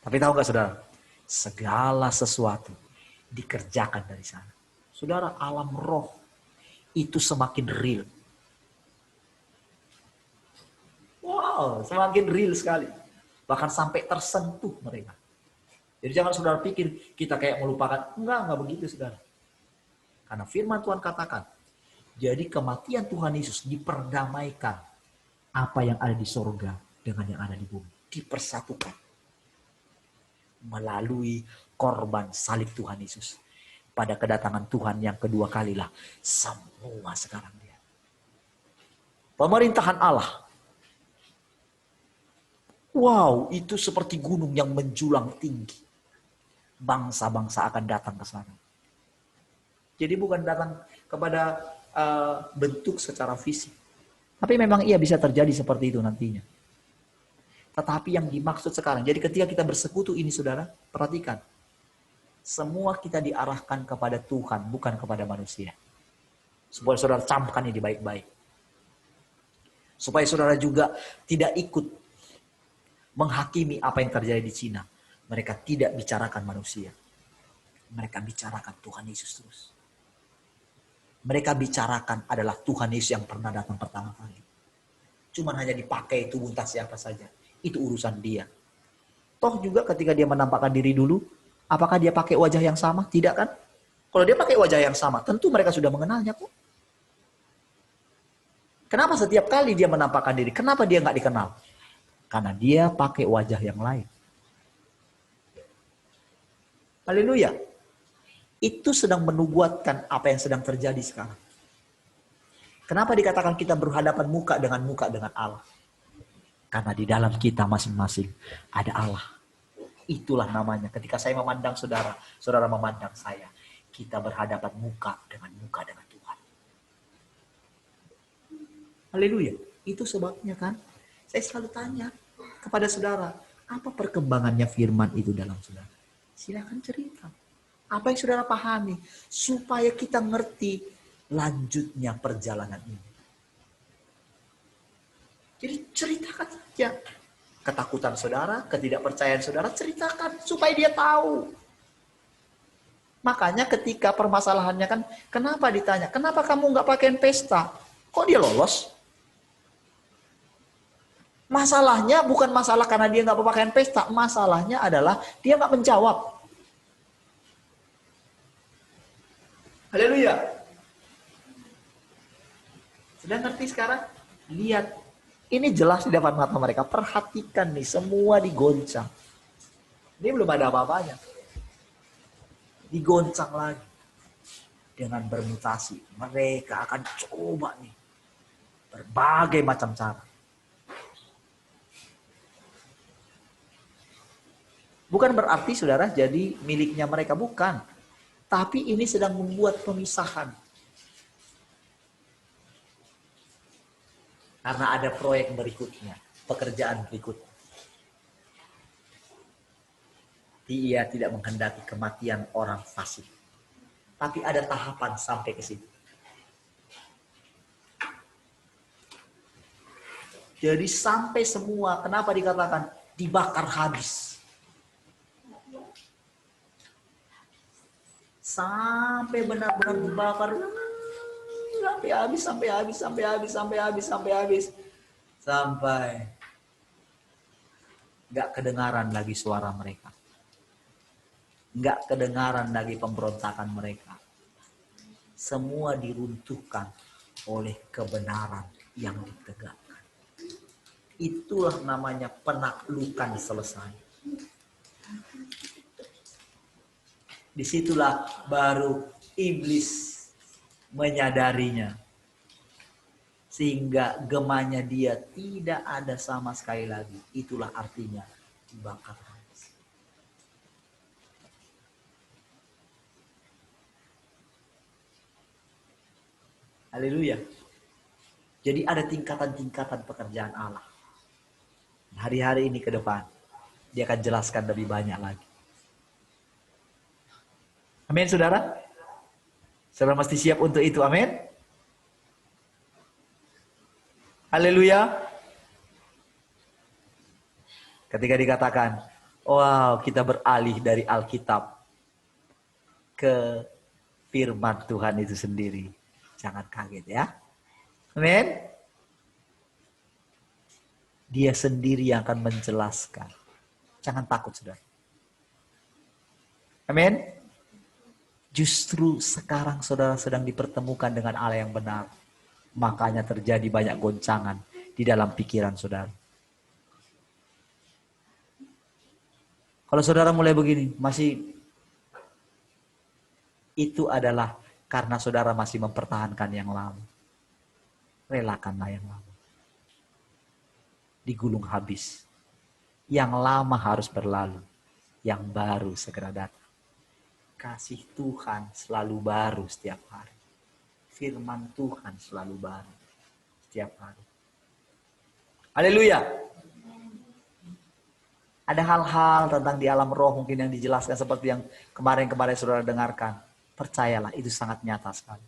Tapi tahu nggak saudara? Segala sesuatu dikerjakan dari sana. Saudara, alam roh itu semakin real. Wow, semakin real sekali. Bahkan sampai tersentuh mereka. Jadi jangan saudara pikir kita kayak melupakan. Enggak begitu saudara. Karena firman Tuhan katakan, jadi kematian Tuhan Yesus diperdamaikan. Apa yang ada di sorga dengan yang ada di bumi. Dipersatukan. Melalui korban salib Tuhan Yesus. Pada kedatangan Tuhan yang kedua kalilah. Semua sekarang dia. Pemerintahan Allah. Wow, itu seperti gunung yang menjulang tinggi. Bangsa-bangsa akan datang ke sana. Jadi bukan datang kepada bentuk secara fisik. Tapi memang iya bisa terjadi seperti itu nantinya. Tetapi yang dimaksud sekarang, jadi ketika kita bersekutu ini saudara, perhatikan. Semua kita diarahkan kepada Tuhan, bukan kepada manusia. Supaya saudara camkan ini baik-baik. Supaya saudara juga tidak ikut menghakimi apa yang terjadi di Cina. Mereka tidak bicarakan manusia. Mereka bicarakan Tuhan Yesus terus. Mereka bicarakan adalah Tuhan Yesus yang pernah datang pertama kali. Cuman hanya dipakai tubuh entah siapa saja. Itu urusan dia. Toh juga ketika dia menampakkan diri dulu, apakah dia pakai wajah yang sama? Tidak kan? Kalau dia pakai wajah yang sama, tentu mereka sudah mengenalnya kok. Kenapa setiap kali dia menampakkan diri? Kenapa dia nggak dikenal? Karena dia pakai wajah yang lain. Haleluya. Itu sedang menubuatkan apa yang sedang terjadi sekarang. Kenapa dikatakan kita berhadapan muka dengan Allah? Karena di dalam kita masing-masing ada Allah. Itulah namanya. Ketika saya memandang saudara, saudara memandang saya. Kita berhadapan muka dengan Tuhan. Haleluya. Itu sebabnya kan. Saya selalu tanya kepada saudara. Apa perkembangannya firman itu dalam saudara? Silakan cerita. Apa yang saudara pahami. Supaya kita ngerti lanjutnya perjalanan ini. Jadi ceritakan saja. Ketakutan saudara, ketidakpercayaan saudara, ceritakan supaya dia tahu. Makanya ketika permasalahannya kan, kenapa ditanya? Kenapa kamu nggak pakaian pesta? Kok dia lolos? Masalahnya bukan masalah karena dia nggak pakaian pesta. Masalahnya adalah dia nggak menjawab. Haleluya. Sudah ngerti sekarang? Lihat. Ini jelas di depan mata mereka. Perhatikan nih, semua digoncang. Ini belum ada apa-apanya. Digoncang lagi. Dengan bermutasi. Mereka akan coba nih. Berbagai macam cara. Bukan berarti saudara jadi miliknya mereka. Bukan. Tapi ini sedang membuat pemisahan. Karena ada proyek berikutnya, pekerjaan berikutnya. Dia tidak menghendaki kematian orang fasik. Tapi ada tahapan sampai ke situ. Jadi sampai semua, kenapa dikatakan dibakar habis? Sampai benar-benar dibakar. Sampai habis. Sampai nggak kedengaran lagi suara mereka. Nggak kedengaran lagi pemberontakan mereka. semua diruntuhkan oleh kebenaran yang ditegakkan. Itulah namanya penaklukan selesai. Disitulah baru iblis menyadarinya. Sehingga gemanya dia tidak ada sama sekali lagi. Itulah artinya dibakar habis. Haleluya. Jadi ada tingkatan-tingkatan pekerjaan Allah. Hari-hari ini ke depan, dia akan jelaskan lebih banyak lagi. Amin, saudara? Saudara mesti siap untuk itu, amin? Haleluya. Ketika dikatakan, wow, kita beralih dari Alkitab ke firman Tuhan itu sendiri. Jangan kaget ya. Amin. Dia sendiri yang akan menjelaskan. Jangan takut, saudara. Amin. Justru sekarang saudara sedang dipertemukan dengan Allah yang benar. Makanya terjadi banyak goncangan di dalam pikiran saudara. Kalau saudara mulai begini, itu adalah karena saudara masih mempertahankan yang lama. Relakanlah yang lama. Digulung habis. Yang lama harus berlalu. Yang baru segera datang. Kasih Tuhan selalu baru setiap hari. Firman Tuhan selalu baru setiap hari. Haleluya. Ada hal-hal tentang di alam roh mungkin yang dijelaskan seperti yang kemarin-kemarin saudara dengarkan. Percayalah, itu sangat nyata sekali.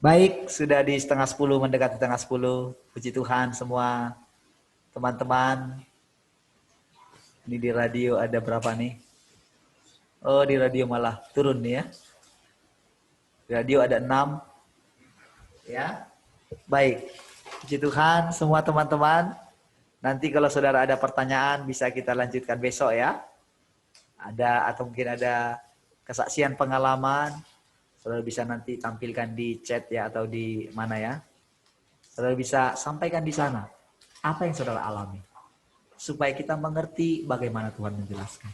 Baik, sudah di 9:30, mendekati 9:30. Puji Tuhan semua teman-teman. Ini di radio ada berapa nih? Oh, di radio malah turun nih ya. Di radio ada 6. Ya. Baik. Puji Tuhan semua teman-teman. Nanti kalau saudara ada pertanyaan bisa kita lanjutkan besok ya. Ada atau mungkin ada kesaksian pengalaman. Saudara bisa nanti tampilkan di chat ya atau di mana ya. Saudara bisa sampaikan di sana apa yang saudara alami. Supaya kita mengerti bagaimana Tuhan menjelaskan.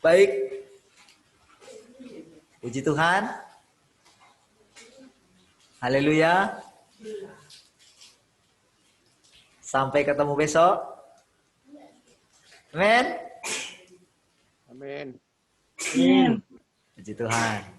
Baik. Puji Tuhan. Haleluya. Sampai ketemu besok. Amin. Amin. Amin. Puji Tuhan.